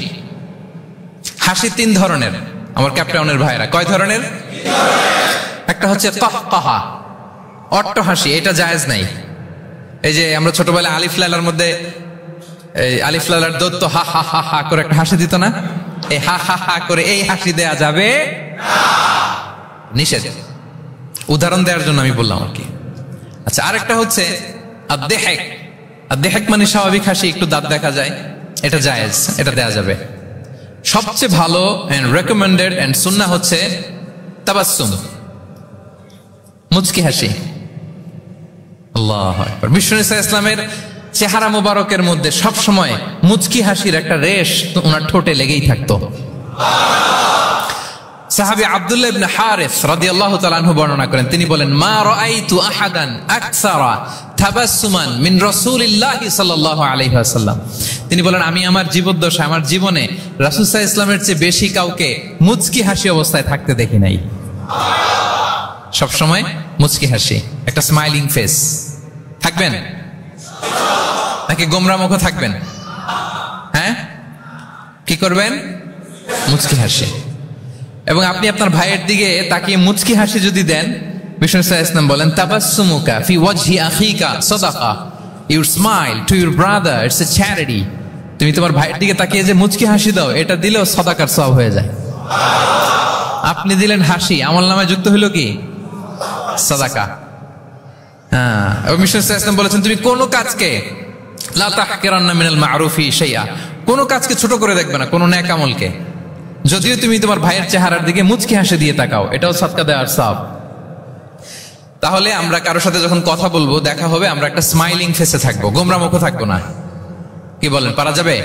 হাসি 3 ধরনের আমার ক্যাপটাউনের ভাইরা। কয় ধরনের? একটা হচ্ছে কাহকাহা, অট্ট হাসি, এটা জায়েজ নাই। এই যে আমরা ছোটবেলায় আলিফ লালার মধ্যে আলিফ লালার দত্ত হা হা হা হা করে একটা হাসি দিত না? এই হা হা হা করে এই হাসি দেয়া যাবে নিষেধ। উদাহরণ দেওয়ার জন্য আমি বললাম আর কি। আচ্ছা, আরেকটা হচ্ছে আদ-দেহেক। আদ-দেহেক মানে স্বাভাবিক হাসি, একটু দাঁত দেখা যায়, এটা জায়েজ, এটা দেয়া যাবে। সবচেয়ে ভালো এন্ড রেকমেন্ডেড এন্ড সুন্নাহ হচ্ছে তাবাসসুম, মুচকি হাসি। আল্লাহু আকবার। বিষ্ণু সাল্লাল্লাহু আলাইহি ওয়াসাল্লামের চেহারা মোবারকের মধ্যে সব সময় মুচকি হাসির একটা রেশ ওনার ঠোঁটে লেগেই থাকতো। সাহাবী আব্দুল্লাহ ইবনে হারিস রাদিয়াল্লাহু তাআলা আনহু বর্ণনা করেন, তিনি বলেন, মা রাআইতু আহাদান আকসারা তাবাসসুমান মিন রাসূলিল্লাহি সাল্লাল্লাহু আলাইহি ওয়াসাল্লাম। তিনি বলেন, আমি আমার জীবদ্দশায়, আমার জীবনে রাসূল সাল্লাল্লাহু আলাইহি ওয়াসাল্লামের চেয়ে বেশি কাউকে মুচকি হাসি অবস্থায় থাকতে দেখি নাই। সব সময় মুচকি হাসি, একটা স্মাইলিং ফেস থাকবেন, নাকি গোমরা মুখ থাকবেন? হ্যাঁ, কি করবেন? মুচকি হাসি। এবং আপনি আপনার ভাইয়ের দিকে তাকিয়ে মুচকি হাসি যদি দেন, বিষ্ণু সাল্লাল্লাহু আলাইহি ওয়াসাল্লাম বলেন, তাবাসসুমুকা ফি ওয়াজহি আখিকা সাদাকা, your smile to your brother it's a charity. তুমি তোমার ভাইয়ের দিকে তাকিয়ে যে মুচকি হাসি দাও, এটা দিলেও সাদাকার সওয়াব হয়ে যায়। আপনি দিলেন হাসি, আমলনামায় যুক্ত হলো কি? সাদাকা। হ্যাঁ, এবং বিষ্ণু সাল্লাল্লাহু আলাইহি ওয়াসাল্লাম বলেছেন, তুমি কোন কাজকে লা তাহকিরান্না মিনাল মা'রুফি শাইআ, কোন কাজকে ছোট করে দেখবে না, কোন নেক আমলকে। যদিও তুমি তোমার ভাইয়ের চেহারার দিকে মুচকি হাসি দিয়ে তাকাও, এটাও সাদকা দেওয়ার সওয়াব। তাহলে আমরা কারোর সাথে যখন কথা বলবো, দেখা হবে, আমরা একটা স্মাইলিং ফেসে থাকবো, গোমরা মুখ থাকবো না। কি বলেন, পারা যাবে?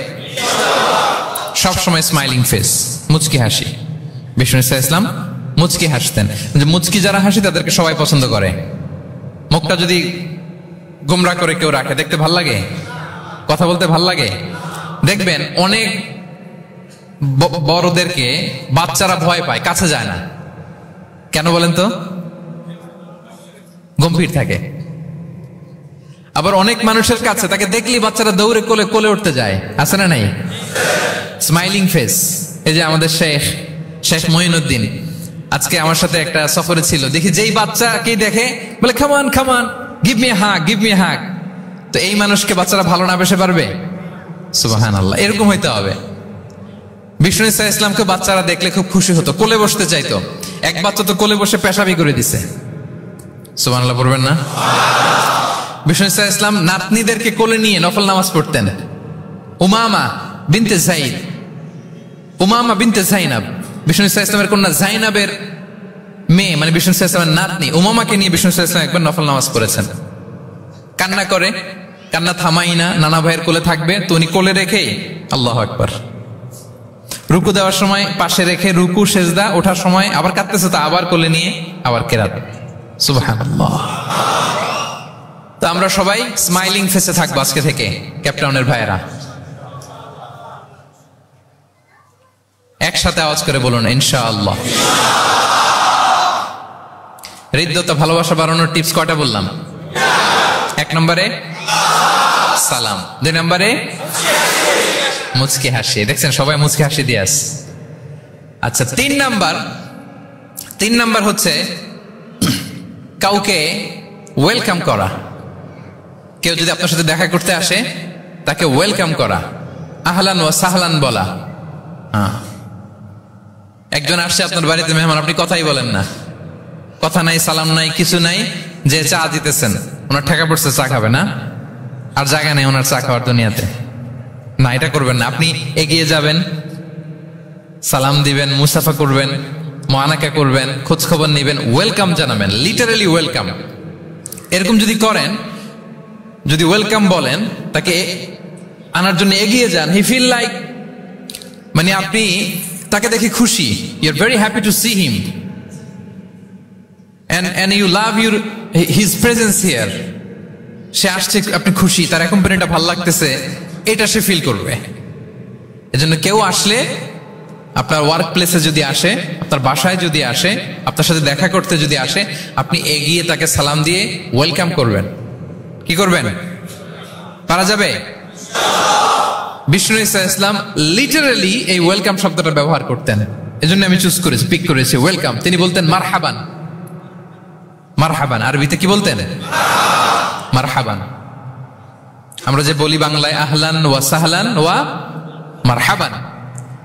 সব সময় স্মাইলিং ফেস, মুচকি হাসি। বিষ্ণু সাল্লাল্লাহু আলাইহি ওয়াসাল্লাম মুচকি হাসতেন। যে মুচকি যারা হাসি তাদেরকে সবাই পছন্দ করে। মুখটা যদি গোমরা করে কেউ রাখে, দেখতে ভাল লাগে, কথা বলতে ভাল লাগে। দেখবেন অনেক বড়দেরকে বাচ্চারা ভয় পায়, কাছে যায় না। কেন বলেন তো? গম্ভীর থাকে। আবার অনেক মানুষের কাছে তাকে দেখলেই বাচ্চারা দৌড়ে কোলে কোলে উঠতে যায়, আছে না নাই? Smiling face. এই যে আমাদের শেখ মঈনুদ্দিন আজকে আমার সাথে একটা সফরে ছিল, দেখি যেই বাচ্চাকেই দেখে বলে, come on give me a hug, give me a hug. তো এই মানুষকে বাচ্চারা ভালো না বেসে পারবে? সুবহানাল্লাহ, এরকম হইতে হবে। বিষ্ণু ইসা ইসলামকে বাচ্চারা দেখলে খুব খুশি হতো, কোলে বসতে চাইতো। এক বাচ্চা তো কোলে বসে পেশাবি করে দিছে। সুবহানাল্লাহ পড়বেন না? বিষ্ণু ইসা ইসলাম নাতনিদেরকে কোলে নিয়ে নফল নামাজ পড়তেন। উমামা বিনতে যায়েদ, উমামা বিনতে যায়নাব, বিষ্ণু ইসা ইসলামের কন্যা যায়নাবের মেয়ে, মানে বিষ্ণু ইসা ইসলামের নাতনি উমামাকে নিয়ে বিষ্ণু ইসা ইসলাম একবার নফল নামাজ পড়েছেন। কান্না করে, কান্না থামাই না, নানা ভাইয়ের কোলে থাকবে তো উনি কোলে রেখে আল্লাহু আকবার, রুকু দেওয়ার সময় পাশে রেখে রুকু সেজদা, ওঠার সময় আবার কাঁদতেছে তো আবার কোলে নিয়ে আবার কেরাত। সুবহানাল্লাহ। তো আমরা সবাই স্মাইলিং ফেসে থাকবো আজকে থেকে, ক্যাপটাউনের ভাইয়েরা। একসাথে আওয়াজ করে বলুন ইনশাআল্লাহ। হৃদ্যতা ভালোবাসা বাড়ানোর টিপস কয়টা বললাম? 1 নম্বরে সালাম, 2 নম্বরে মুচকি হাসি। দেখছেন সবাই মুচকি হাসি দিয়ে আস। আচ্ছা, 3 নাম্বার হচ্ছে কাউকে ওয়েলকাম করা। কেউ যদি আপনার সাথে দেখা করতে আসে তাকে ওয়েলকাম করা, আহলান ওয়া সাহলান বলা। একজন আসছে আপনার বাড়িতে মেহমান, আপনি কথাই বলেন না, কথা নাই, সালাম নাই, কিছু নাই, যে চা দিতেছেন ওনার ঠেকা পড়ছে চা খাবে না, আর জায়গা নেই ওনার চা খাওয়ার দুনিয়াতে। না, এটা করবেন না। আপনি এগিয়ে যাবেন, সালাম দিবেন, মুসাফা করবেন, মুআনাকা করবেন, খোঁজ খবর নেবেন, ওয়েলকাম জানাবেন, লিটারালি ওয়েলকাম। এরকম যদি করেন, যদি ওয়েলকাম বলেন, তাকে আনার জন্য এগিয়ে যান, হি ফিল লাইক, মানে আপনি তাকে দেখে খুশি, you are very happy to see him and you love his presence here. সে আসছে, আপনি খুশি, তার কোম্পানিটা ভালো লাগতেছে, এটা সে ফিল করবে। এজন্য কেউ আসলে, আপনার ওয়ার্ক প্লেসে যদি আসে, আপনার বাসায় যদি আসে, আপনার সাথে দেখা করতে যদি আসে, আপনি এগিয়ে তাকে সালাম দিয়ে ওয়েলকাম করবেন। কি করবেন? পারা যাবে? বিষ্ণু ইসা ইসলাম লিটারালি এই ওয়েলকাম শব্দটা ব্যবহার করতেন। এজন্য আমি চুজ করেছি, পিক করেছি ওয়েলকাম। তিনি বলতেন মারহাবান। মারহাবান আরবিতে কি বলতেন? মারহাবান। আমরা যে বলি বাংলায় আহলান ওয়া সাহলান ওয়া মারহাবান,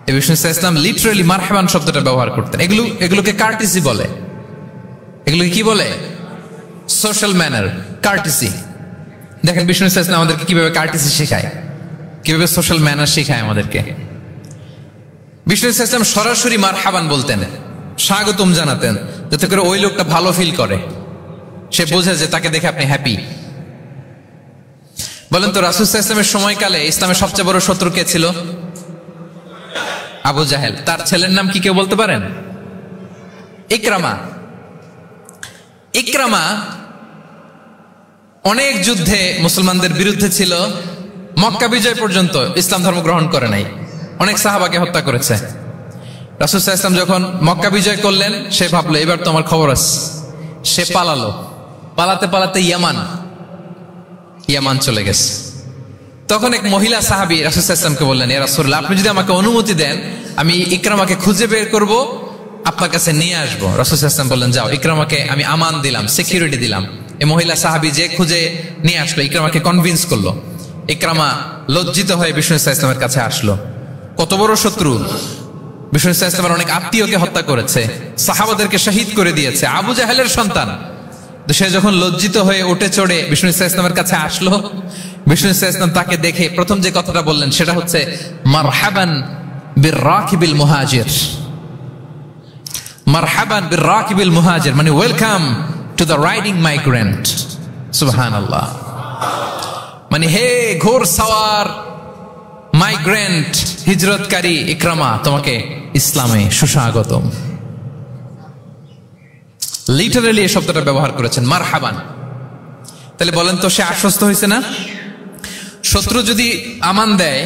এই বিষ্ণু ইসা ইসলাম লিটারালি মারহাবান শব্দটা ব্যবহার করতেন। এগুলোকে কার্টিসি বলে। এগুলোকে কি বলে? Social manner, কার্টিসি। দেখেন বিষ্ণু ইসা ইসলাম আমাদেরকে কিভাবে কার্টিসি শেখায়, কিভাবে সোশ্যাল ম্যানার শেখায় আমাদেরকে। বিষ্ণু ইসা ইসলাম সরাসরি মারহাবান বলতেন, স্বাগতম জানাতেন, যাতে করে ওই লোকটা ভালো ফিল করে, সে বোঝে যে তাকে দেখে আপনি হ্যাপি। বলেন তো, রাসূল সাল্লাল্লাহু আলাইহি ওয়াসাল্লামের সময়কালে ইসলামের সবচেয়ে বড় শত্রু কে ছিল? আবু জাহেল। তার ছেলের নাম কি কেউ বলতে পারেন? ইকরামা। ইকরামা অনেক যুদ্ধে মুসলমানদের বিরুদ্ধে ছিল, মক্কা বিজয় পর্যন্ত ইসলাম ধর্ম গ্রহণ করে নাই, অনেক সাহাবাকে হত্যা করেছে। রাসূল সাল্লাল্লাহু আলাইহি ওয়াসাল্লাম যখন মক্কা বিজয় করলেন, সে ভাবলো এবার তো আমার খবর আছে। সে পালালো, পালাতে পালাতে ইয়ামান চলে গেছে। তখন এক মহিলা সাহাবী রাসূল সাল্লাল্লাহু আলাইহি ওয়াসাল্লামকে বললেন, ইয়া রাসূলুল্লাহ, আপনি যদি আমাকে অনুমতি দেন, আমি ইকরামাকে খুঁজে বের করব, আপনার কাছে নিয়ে আসবো। রাসূল সাল্লাল্লাহু আলাইহি ওয়াসাল্লাম বললেন, যাও, ইকরামাকে আমি আমান দিলাম, সিকিউরিটি দিলাম। এই মহিলা সাহাবী যে খুঁজে নিয়ে আসলো, ইকরামাকে কনভিন্স করলো। ইকরামা লজ্জিত হয়ে বিষ্ণু সাল্লাল্লাহু আলাইহি ওয়াসাল্লামের কাছে আসলো। কত বড় শত্রু! বিষ্ণু সাল্লাল্লাহু আলাইহি ওয়াসাল্লামের অনেক আত্মীয়কে হত্যা করেছে, সাহাবাদেরকে শহীদ করে দিয়েছে, আবু জাহেলের সন্তান। তো সে যখন লজ্জিত হয়ে উঠে চড়ে বিষ্ণু সাল্লাল্লাহু আলাইহি ওয়াসাল্লামের কাছে আসলো, বিষ্ণু সাল্লাল্লাহু আলাইহি ওয়াসাল্লাম তাকে দেখে প্রথম যে কথাটা বললেন সেটা হচ্ছে মারহাবান বির-রাকিবিল মুহাজির। মারহাবান বির-রাকিবিল মুহাজির মানে welcome to the riding migrant. সুবহানাল্লাহ। মানে হে ঘোর সাওয়ার মাইগ্রেন্ট, হিজরতকারী ইকরামা, তোমাকে ইসলামে সুস্বাগতম। লিটারালি এই শব্দটা ব্যবহার করেছেন, মারহাবান। তাহলে বলেন তো, সে আশ্বস্ত হয়েছে না? শত্রু যদি আমান দেয়,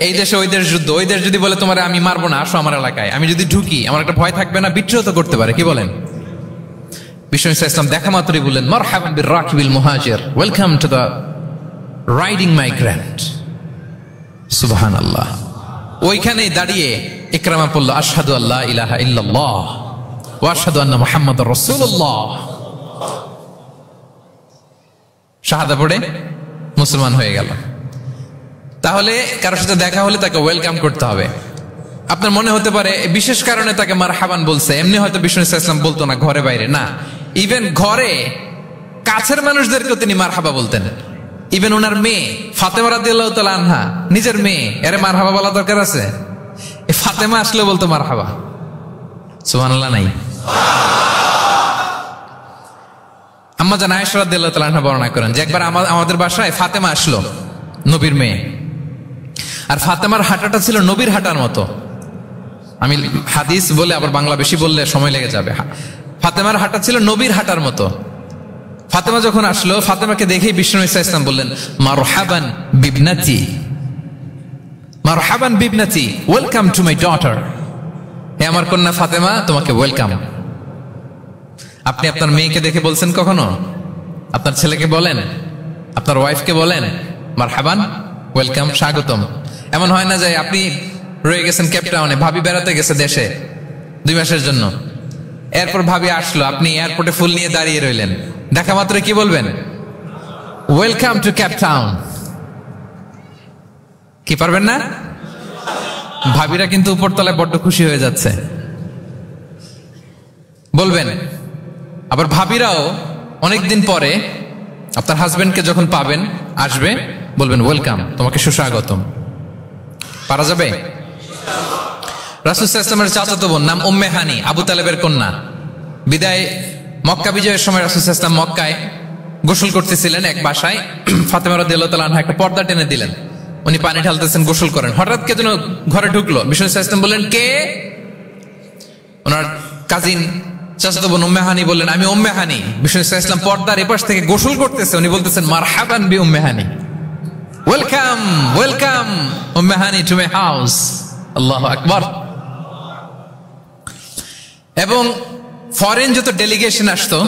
এই দেশে ওই দেশ যুদ্ধ, ওই দেশ যদি বলে তোমার আমি মারবো না, আসো আমার এলাকায়, আমি যদি ঢুকি, আমার একটা ভয় থাকবে না? বিদ্রোহ তো করতে পারে, কি বলেন? বিষ্ণু ইসলাম দেখা মাত্রই বললেন মারহাবান বির-রাকিবিল মুহাজির, welcome to the riding migrant. সুবহানাল্লাহ। ওইখানেই দাঁড়িয়ে ইকরামা পড়ল আশহাদু আল্লা ইলাহা ইল্লাল্লাহ ওয়া আশহাদু আন্না মুহাম্মাদুর রাসূলুল্লাহ। শাহাদা পড়ে মুসলমান হয়ে গেল। তাহলে কারোর সাথে দেখা হলে তাকে ওয়েলকাম করতে হবে। আপনার মনে হতে পারে বিশেষ কারণে তাকে মারহাবান বলছে, এমনি হয়তো বিষ্ণু ইসলাম বলতো না ঘরে বাইরে, না, ইভেন ঘরে কাছের মানুষদেরকেও তিনি মারহাবা বলতেন। ইভেন ওনার মেয়ে ফাতেমা রাদিয়াল্লাহু তাআলা আনহা, নিজের মেয়ে, এর মারহাবা বলা দরকার আছে? ফাতেমা আসলে বলতো মারহাবা। সুবহানাল্লাহ নাই? আম্মা জান আয়েশা রাদিয়াল্লাহু তাআলা আনহা বর্ণনা করেন যে একবার আমাদের বাসায় ফাতেমা আসলো, নবীর মেয়ে। আর ফাতেমার হাঁটাটা ছিল নবীর হাঁটার মতো। আমি হাদিস বলে আবার বাংলা বেশি বললে সময় লেগে যাবে। ফাতেমার হাঁটা ছিল নবীর হাঁটার মতো। ফাতেমা যখন আসলো, ফাতেমাকে দেখেই বিষ্ণু ইসলাম বললেন, মারহাবান বিবনাতি, মারহাবান বিবনাতি, ওয়েলকাম টু মাই ডটার। হে আমার কন্যা ফাতেমা, তোমাকে ওয়েলকাম। আপনি আপনার মেয়েকে দেখে বলছেন কখনো? আপনার ছেলেকে বলেন, আপনার ওয়াইফকে বলেন মারহাবান, ওয়েলকাম, স্বাগতম? এমন হয় না যে আপনি রয়ে গেছেন কেপটাউনে, ভাবি বেড়াতে গেছে দেশে 2 মাসের জন্য, এরপর ভাবি আসলো, আপনি এয়ারপোর্টে ফুল নিয়ে দাঁড়িয়ে রইলেন, দেখা মাত্র কি বলবেন? Welcome to Cape Town. কি পারবেন না? ভাবিরা কিন্তু উপরতলায় বড্ড খুশি হয়ে যাচ্ছে, বলবেন। আবার ভাবিরাও অনেকদিন পরে আপনার হাজবেন্ডকে যখন পাবেন, আসবে, বলবেন ওয়েলকাম, তোমাকে সুস্বাগতম। পারা যাবে? রাসূল সাল্লাল্লাহু আলাইহি ওয়াসাল্লামের চাচাতো বোন নাম উম্মে হানি, আবু তালেবের কন্যা। বিদায় মক্কা বিজয়ের সময় রাসূল সাল্লাল্লাহু আলাইহি ওয়াসাল্লাম মক্কায় গোসল করতেছিলেন এক বাসায়। ফাতেমা রাদিয়াল্লাহু তাআলা আনহা একটা পর্দা টেনে দিলেন, উনি পানি ঢালতেছেন, গোসল করেন। হঠাৎ কে যেন ঘরে ঢুকলো। বিষ্ণু সাল্লাল্লাহু আলাইহি ওয়াসাল্লাম বললেন, কে? ওনার কাজিন চাচাতো বোন উম্মে হানি বললেন, আমি উম্মে হানি। বিষ্ণু সাল্লাল্লাহু আলাইহি ওয়াসাল্লাম পর্দার এপাশ থেকে গোসল করতেছে, উনি বলতেছেন মারহাবান বি উম্মে হানি, ওয়েলকাম, ওয়েলকাম উম্মে হানি টু মাই হাউস। আল্লাহু আকবার। এবং ফরেন যত ডেলিগেশন আসতো,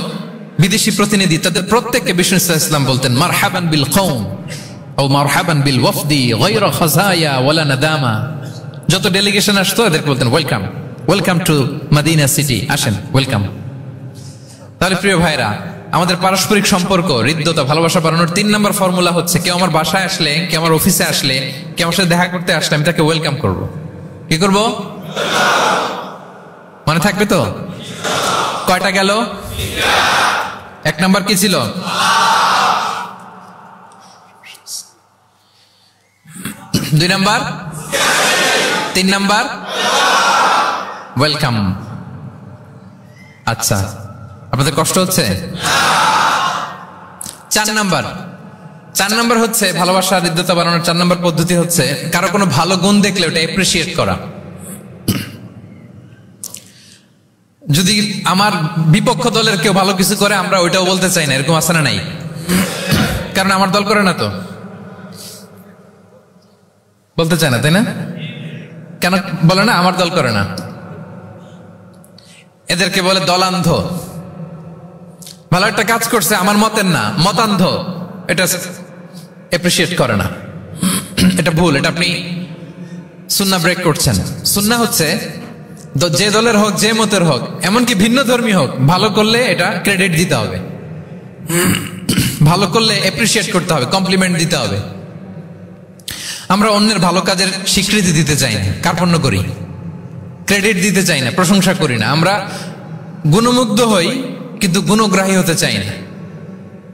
বিদেশি প্রতিনিধি, তাদের প্রত্যেককে বিষ্ণু সাল্লাল্লাহু আলাইহি ওয়াসাল্লাম বলতেন মারহাবান বিল কওম ও মারহাবান বিল ওয়াফদি গায়রা খাজায়া ওয়ালা নাদামা। যত ডেলিগেশন আসতো এদেরকে বলতেন welcome, welcome to Medina city, আসেন, ওয়েলকাম। তাহলে প্রিয় ভাইরা, আমাদের পারস্পরিক সম্পর্ক, হৃদ্যতা, ভালোবাসা বাড়ানোর 3 নম্বর ফর্মুলা হচ্ছে, কেউ আমার বাসায় আসলে, কেউ আমার অফিসে আসলে, কেউ আমার সাথে দেখা করতে আসলে, আমি তাকে ওয়েলকাম করব। কি করব? মনে থাকবে তো? কয়টা গেল? 1 নাম্বার কি ছিল? 2 নাম্বার, 3 নাম্বার ওয়েলকাম। আচ্ছা, আপনাদের কষ্ট হচ্ছে? 4 নাম্বার হচ্ছে ভালোবাসা, হৃদ্যতা বাড়ানোর 4 নাম্বার পদ্ধতি হচ্ছে, কারো কোনো ভালো গুণ দেখলে ওটা এপ্রিসিয়েট করা। যদি আমার বিপক্ষ দলের কেউ ভালো কিছু করে, আমরা ওইটাও বলতে চাই না, এরকম আছে না নাই? কারণ আমার দল করে না তো, বলতে চায় না, তাই না? কেন বলে না? আমার দল করে না। এদেরকে বলে দলান্ধ। ভালো একটা কাজ করছে, আমার মতের না, মতান্ধ, এটা এপ্রিসিয়েট করে না। এটা ভুল, এটা আপনি সুন্নাহ ব্রেক করছেন। সুন্নাহ হচ্ছে যে দলের হোক, যে মতের হোক, এমনকি ভিন্ন ধর্মী হোক, ভালো করলে এটা ক্রেডিট দিতে হবে, ভালো করলে এপ্রিসিয়েট করতে হবে, কমপ্লিমেন্ট দিতে হবে। আমরা অন্যের ভালো কাজের স্বীকৃতি দিতে চাই না, কার্পণ্য করি, ক্রেডিট দিতে চাই না, প্রশংসা করি না। আমরা গুণমুগ্ধ হই কিন্তু গুণগ্রাহী হতে চাই না।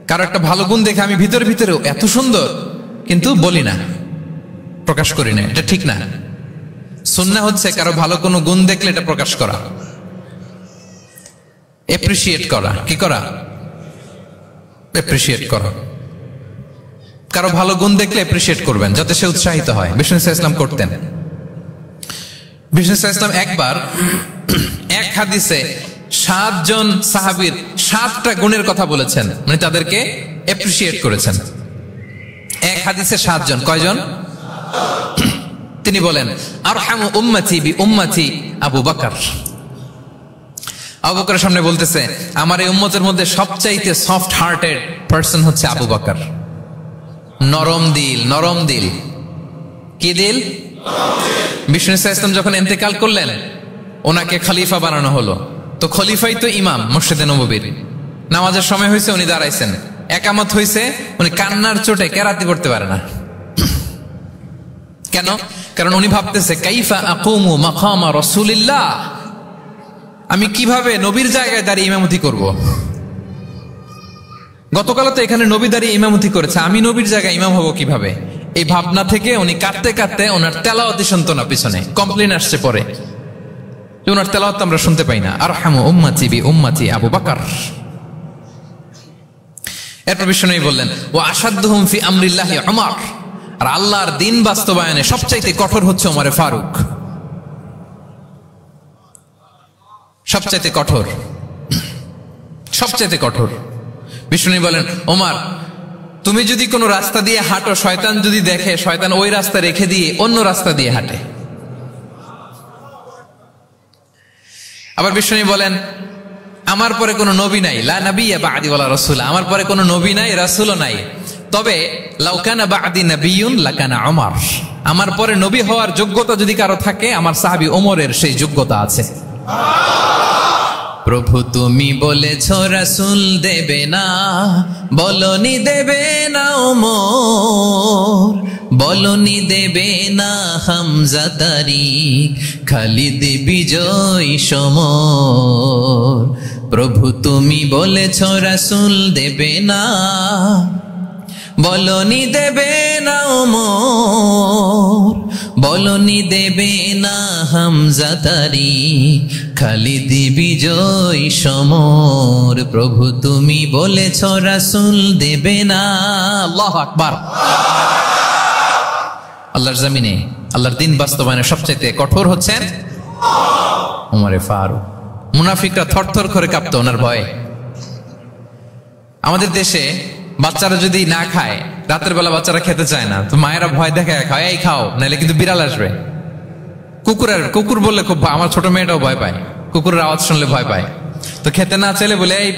কারো একটা ভালো গুণ দেখে আমি ভিতরে ভিতরেও এত সুন্দর, কিন্তু বলি না, প্রকাশ করি না, এটা ঠিক না। সুন্নাহ হচ্ছে কারো ভালো কোনো গুণ দেখলে এটা প্রকাশ করা, এপ্রিসিয়েট করা। কি করা? এপ্রিসিয়েট করা। কারো ভালো গুণ দেখলে এপ্রিসিয়েট করবেন, যাতে সে উৎসাহিত হয়। বিষ্ণু সাল্লাল্লাহু আলাইহি ওয়াসাল্লাম করতেন। বিষ্ণু সাল্লাল্লাহু আলাইহি ওয়াসাল্লাম একবার এক হাদিসে 7 জন সাহাবীর 7টা গুণের কথা বলেছেন, মানে তাদেরকে এপ্রিসিয়েট করেছেন। এক হাদিসে 7 জন, কয়জন? তিনি বলেন আরহামু উম্মতি বি উম্মতি আবু বকর। আবু বকরের সামনে বলতেছে, আমার এই উম্মতের মধ্যে সবচাইতে সফট হার্টেড পারসন হচ্ছে আবু বকর। নরম দিল, নরম দিল। কি দিল? বিষ্ণু সাল্লাল্লাহু আলাইহি ওয়াসাল্লাম যখন ইন্তেকাল করলেন, ওনাকে খলিফা বানানো হলো। তো খলিফাই তো ইমাম মসজিদে নববীর। নামাজের সময় হয়েছে, উনি দাঁড়াইছেন। একামত হইছে, উনি কান্নার চোটে কেরাতি পড়তে পারে না। কেন? কারণ উনি ভাবতেছে কাইফা আকুমু মাকামা রাসূলিল্লাহ, আমি কিভাবে নবীর জায়গায় দাঁড়িয়ে ইমামতি করব। গতকাল তো এখানে নবী দাঁড়িয়ে ইমামতি করেছে, আমি নবীর জায়গায় ইমাম হব কিভাবে? এই ভাবনা থেকে উনি কাঁদতে কাঁদতে ওনার তেলাওয়াতই শুনতো না, পিছনে কমপ্লেন আসছে পরে যে ওনার তেলাওয়াত আমরা শুনতে পাই না। আরহামু উম্মতি বি উম্মতি আবু বকর। এরপর বিশ্বনবী বললেন ওয়া আশাদ্দুহুম ফি আমরিল্লাহি উমর, আর আল্লাহর দিন বাস্তবায়নে সবচাইতে কঠোর হচ্ছে ওমরে ফারুক। সবচাইতে কঠোর, সবচাইতে কঠোর। বিষ্ণু বলেন ওমর, তুমি যদি কোনো রাস্তা দিয়ে হাঁটো, শয়তান যদি দেখে, শয়তান ওই রাস্তা রেখে দিয়ে অন্য রাস্তা দিয়ে হাঁটে। আবার বিষ্ণু বলেন আমার পরে কোনো নবী নাই, লা নাবিয়্যা বা'দি ওয়ালা রাসূল, আমার পরে কোনো নবী নাই, রাসূলও নাই, তবে লাউ কানা বা'দি নাবিয়্যুন লাকানা ওমর, আমার পরে নবী হওয়ার যোগ্যতা যদি কারো থাকে আমার সাহাবী ওমরের সেই যোগ্যতা আছে। প্রভু তুমি বলেছ রাসূল দেবে না, বলনি দেবে না ওমর, বলনি দেবে না হামজা তারিক, খালিদ বিজয় সমর। প্রভু তুমি বলেছ রাসূল দেবে না, বলনি দেবে না ওমর, বলনি দেবে না হামজা তারিক, খালিদ বিজয় সমর। প্রভু তুমি বলেছ রাসূল দেবে না। আল্লাহু আকবার। আল্লাহর জমিনে আল্লাহর দিন বাস্তবায়নে সবচেয়ে কঠোর হচ্ছেন ওমরে ফারুক। মুনাফিকরা থরথর করে কাঁপতো ওনার ভয়ে। আমাদের দেশে বাচ্চারা যদি না খায়, রাতের বেলা বাচ্চারা খেতে চায় না, তো মায়েরা ভয় দেখে খায়, এই খাও, নাহলে কিন্তু বিড়াল আসবে, কুকুর আসবে। কুকুর বললে খুব, আমার ছোট মেয়েটাও ভয় পায়, কুকুরের আওয়াজ শুনলে ভয় পায়। তো খেতে না চাইলে বলে এই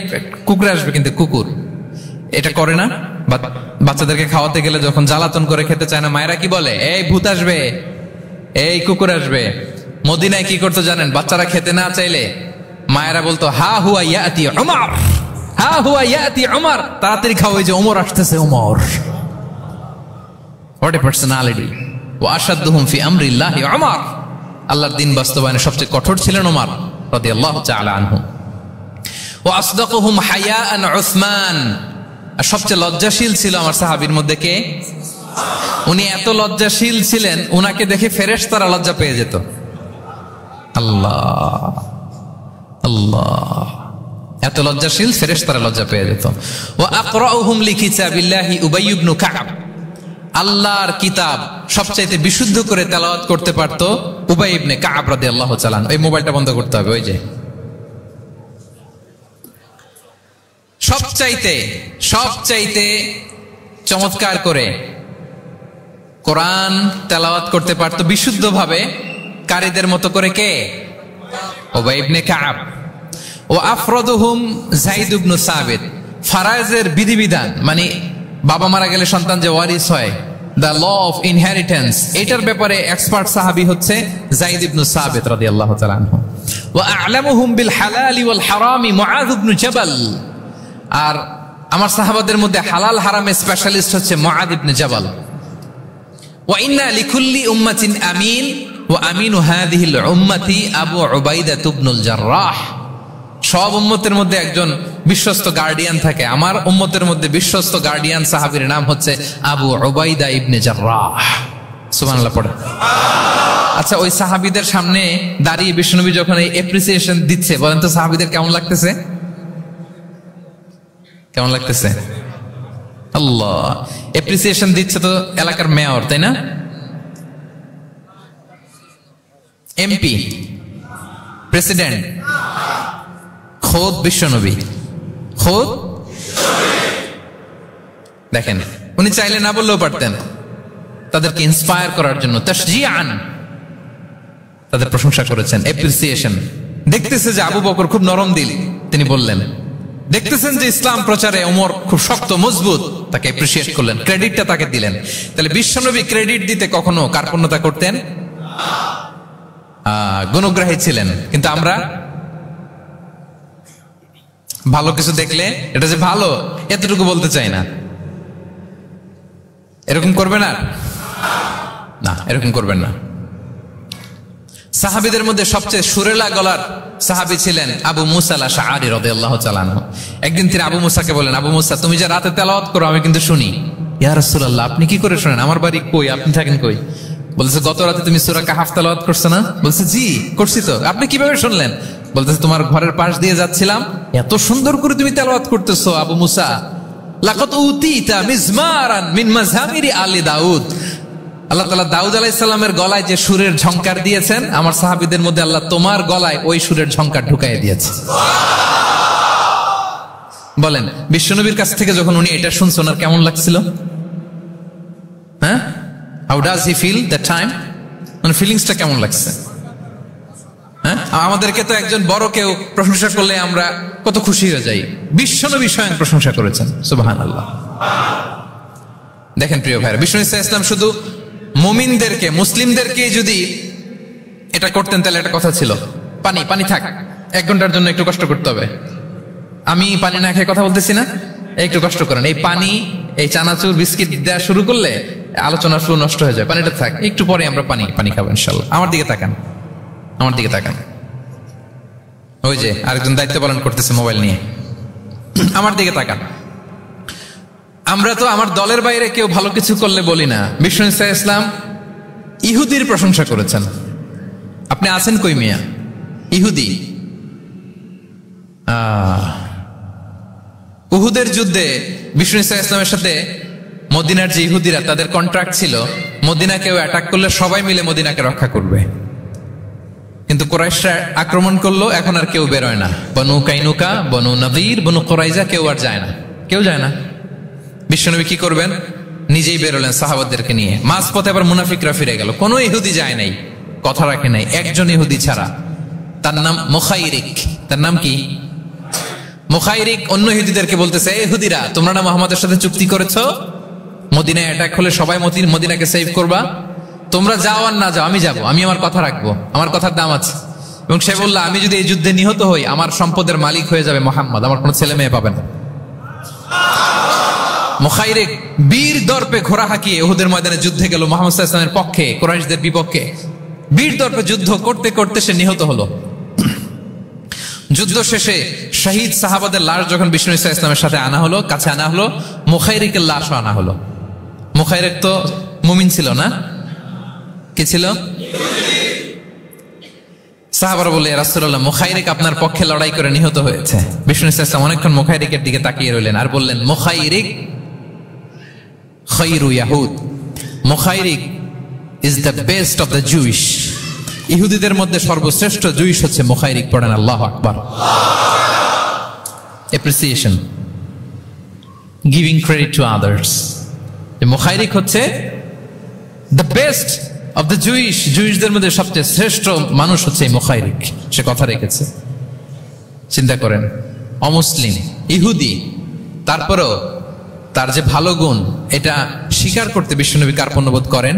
কুকুর আসবে, কিন্তু কুকুর এটা করে না। বাচ্চাদেরকে খাওয়াতে গেলে যখন জ্বালাতন করে খেতে চায় না, মায়েরা কি বলে, এই ভূত আসবে, এই কুকুর আসবে। মদিনায় কি করতো জানেন? বাচ্চারা খেতে না চাইলে মায়েরা বলতো হা হুয়া ইয়াতি উমর, হা হুয়া ইয়াতি উমর, তাড়াতাড়ি খাও, এই যে ওমর আসতেছে, ওমর। What a personality. ওয়া আশাদ্দুহুম ফি আমরিল্লাহি উমর, আল্লাহর দিন বাস্তবায়নে সবচেয়ে কঠোর ছিলেন ওমর রাদিয়াল্লাহু তাআলা আনহু। ওয়া আসদাকুহুম হায়াআন উসমান, আর সবচেয়ে লজ্জাশীল ছিল আমার সাহাবীর মধ্যে কে? উনি এত লজ্জাশীল ছিলেন, উনাকে দেখে ফেরেশতারা লজ্জা পেয়ে যেত। আল্লাহ আল্লাহ, এত লজ্জাশীল, ফেরেশতারা লজ্জা পেয়ে যেত। ওয়া আকরাউহুম লিকিতাবিল্লাহি উবাই ইবনে কাব, আল্লাহর কিতাব সবচাইতে বিশুদ্ধ করে তেলাওয়াত করতে পারত উবাই ইবনে কাব রাদিয়াল্লাহু তাআলা। এই মোবাইলটা বন্ধ করতে হবে, ওই যে সবচাইতে চমৎকার করে কোরআন তেলাওয়াত করতে পারত বিশুদ্ধভাবে, কারীদের মতো করে কে? উবাই ইবনে কাব। ও আফরাদুহুম যায়েদ ইবনে সাবিত, ফারায়েজের বিধিবিধান, মানে বাবা মারা গেলে সন্তান যে ওয়ারিস হয়, দ্য ল অফ ইনহেরিটেন্স, এটার ব্যাপারে এক্সপার্ট সাহাবী হচ্ছে যায়েদ ইবনে সাবিত রাদিয়াল্লাহু তাআলা আনহু। ওয়া আ'লামুহুম বিল হালালি ওয়াল হারামি মুআয ইবনে জাবাল, আর আমার সাহাবাদের মধ্যে হালাল হারামে স্পেশালিস্ট হচ্ছে মুআয ইবনে জাবাল। ওয়া ইন্না লিকুল্লি উম্মাতিন আমিন ওয়া আমিনু হাযিহিল উম্মতি আবু উবাইদা ইবনুল জাররাহ, সব উম্মতের মধ্যে একজন বিশ্বস্ত গার্ডিয়ান থাকে, আমার উম্মতের মধ্যে বিশ্বস্ত গার্ডিয়ান সাহাবীর নাম হচ্ছে আবু উবাইদা ইবনে জাররাহ। সুবহানাল্লাহ পড়ে। আচ্ছা, ওই সাহাবীদের সামনে দাঁড়িয়ে বিশ্বনবী যখন এই অ্যাপ্রিসিয়েশন দিচ্ছে, বলেন তো সাহাবীদের কেমন লাগতেছে? কেমন লাগতেছে? আল্লাহ, অ্যাপ্রিসিয়েশন দিচ্ছে তো এলাকার মেয়র, তাই না? এমপি, প্রেসিডেন্ট, খোদ বিশ্বনবী, খোদ। দেখেন, উনি চাইলে না বললেও পারতেন, তাদেরকে ইন্সপায়ার করার জন্য তাশজিআন তাদের প্রশংসা করেছেন, অ্যাপ্রিসিয়েশন। দেখতেছে যে আবু বকর খুব নরম দিল, তিনি বললেন। দেখতেছেন যে ইসলাম প্রচারে ওমর খুব শক্ত মজবুত, তাকে অ্যাপ্রিসিয়েট করলেন, ক্রেডিটটা তাকে দিলেন। তাহলে বিশ্বনবী ক্রেডিট দিতে কখনো কার্পণ্যতা করতেন? গুণগ্রাহী ছিলেন। কিন্তু আমরা ভালো কিছু দেখলে এটা যে ভালো এতটুকু বলতে চাই না। এরকম করবেন আর না, এরকম করবেন না। সাহাবীদের মধ্যে সবচেয়ে সুরেলা গলার সাহাবী ছিলেন আবু মুসা আল-আশআরী রাদিয়াল্লাহু তাআলা আনহু। একদিন তিনি আবু মুসাকে বলেন, আবু মুসা, তুমি যে রাতে তেলাওয়াত করো আমি কিন্তু শুনি। ইয়া রাসূলুল্লাহ, আপনি কি করে শুনেন? আমার বাড়ি কই, আপনি থাকেন কই? বলছে, গত রাতে তুমি সূরা কাহফ তেলাওয়াত করছো না? বলছে, জি করছি তো। আপনি কিভাবে শুনলেন? বলতেছে, তোমার ঘরের পাশ দিয়ে যাচ্ছিলাম, এত সুন্দর করে তুমি তেলাওয়াত করতেছো আবু মুসা। লাকাদ উতিতা মিজমারান মিন মাযামিরি আলি দাউদ। আল্লাহ তাআলা দাউদ আলাইহিস সালামের গলায় যে সুরের ঝংকার দিয়েছেন, আমার সাহাবীদের মধ্যে আল্লাহ তোমার গলায় ওই সুরের ঝংকার ঢুকাইয়ে দিয়েছে। বলেন, বিশ্বনবীর কাছ থেকে যখন উনি এটা শুনছেন ওনার কেমন লাগছিল? হ্যাঁ, how does he feel that time? মানে ফিলিংসটা কেমন লাগছে? হ্যাঁ, আমাদেরকে তো একজন বড় কেউ প্রশংসা করলে আমরা কত খুশি হয়ে যাই। বিশ্বনবী স্বয়ং প্রশংসা করেছেন, সুবহানাল্লাহ। দেখেন প্রিয় ভাইরা, বিষ্ণু ইসলাম শুধু মুমিনদেরকে, মুসলিমদেরকে যদি এটা করতেন তাহলে একটা কথা ছিল, পানি পানি থাক, 1 ঘন্টার জন্য একটু কষ্ট করতে হবে। আমি পানি না খেয়ে কথা বলতেছি না, একটু কষ্ট করেন। এই পানি, এই চানাচুর, বিস্কিট দেওয়া শুরু করলে আলোচনা শুরু নষ্ট হয়ে যায়। পানিটা থাক, একটু পরে আমরা পানি খাবো ইনশাল্লাহ। আমার দিকে তাকান, আমার দিকে তাকান। ওই যে আরেকজন দায়িত্ব পালন করতেছে মোবাইল নিয়ে, আমার দিকে তাকান। আমরা তো আমার দলের বাইরে কেউ ভালো কিছু করলে বলি না। বিষ্ণু ইসলাম ইহুদির প্রশংসা করেছেন। আপনি আছেন কই মিয়া? ইহুদি। উহুদের যুদ্ধে বিষ্ণু ইসলামের সাথে মদিনার যে ইহুদিরা, তাদের কন্ট্রাক্ট ছিল মদিনা কেউ অ্যাটাক করলে সবাই মিলে মদিনাকে রক্ষা করবে। কিন্তু কুরাইশরা আক্রমণ করলো, এখন আর কেউ বেরোয় না। বনু কাইনুকা, বনু নদীর, বনু কুরাইজা কেউ আর যায় না, কেউ যায় না। বিশ্বনবী কি করবেন? নিজেই বেরোলেন সাহাবাদেরকে নিয়ে। মাঝপথে আবার মুনাফিকরা ফিরে গেল, কোন ইহুদি যায় নাই, কথা রাখে নাই, একজন ইহুদি ছাড়া। তার নাম মুখাইরিক। তার নাম কি? মুখাইরিক। অন্য ইহুদিদেরকে বলতেছে, এই ইহুদিরা, তোমরা না মুহাম্মাদের সাথে চুক্তি করেছো মদিনায় অ্যাটাক হলে সবাই মদিনাকে সেভ করবা, তোমরা যাও আর না যাও, আমি যাব, আমি আমার কথা রাখবো, আমার কথার দাম আছে। এবং সে বলল, আমি যদি এই যুদ্ধে নিহত হই আমার সম্পদের মালিক হয়ে যাবে মুহাম্মদ, আমার কোনো ছেলে মেয়ে পাবে না। মুখাইরিক বীর দর্পে ঘোড়া হাঁকিয়ে উহুদের ময়দানে যুদ্ধে গেল মুহাম্মদ সাল্লাল্লাহু আলাইহি ওয়াসাল্লামের পক্ষে, কুরাইশদের বিপক্ষে। বীর দর্পে যুদ্ধ করতে করতে সে নিহত হলো। যুদ্ধ শেষে শহীদ সাহাবাদের লাশ যখন বিষ্ণু ইসলামের সাথে আনা হলো, কাছে আনা হলো, মুখাইরিকের লাশও আনা হলো। মুখাইরিক তো মুমিন ছিল না, কি ছিল? সাহাবারা বলে, ইয়া রাসূলুল্লাহ, মুখাইরিক আপনার পক্ষে লড়াই করে নিহত হয়েছে। বিষ্ণু ইসলাম অনেকক্ষণ মুখাইরিকের দিকে তাকিয়ে রইলেন আর বললেন, মুখাইরিক খায়রু ইয়াহুদ। মুখাইরিক is the best of the Jewish. ইহুদিদের মধ্যে সর্বশ্রেষ্ঠ জুইশ হচ্ছে মুখাইরিক। পড়েন আল্লাহু আকবার। Appreciation, giving credit to others. মুখাইরিক হচ্ছে the best of the Jewish. জুইশদের মধ্যে সবচেয়ে শ্রেষ্ঠ মানুষ হচ্ছে মুখাইরিক। সে কথা রেখেছে। চিন্তা করেন, অমুসলিম, ইহুদি, তারপরেও তার যে ভালো গুণ এটা স্বীকার করতে বিশ্বনবী কার্পণ্যবোধ করেন,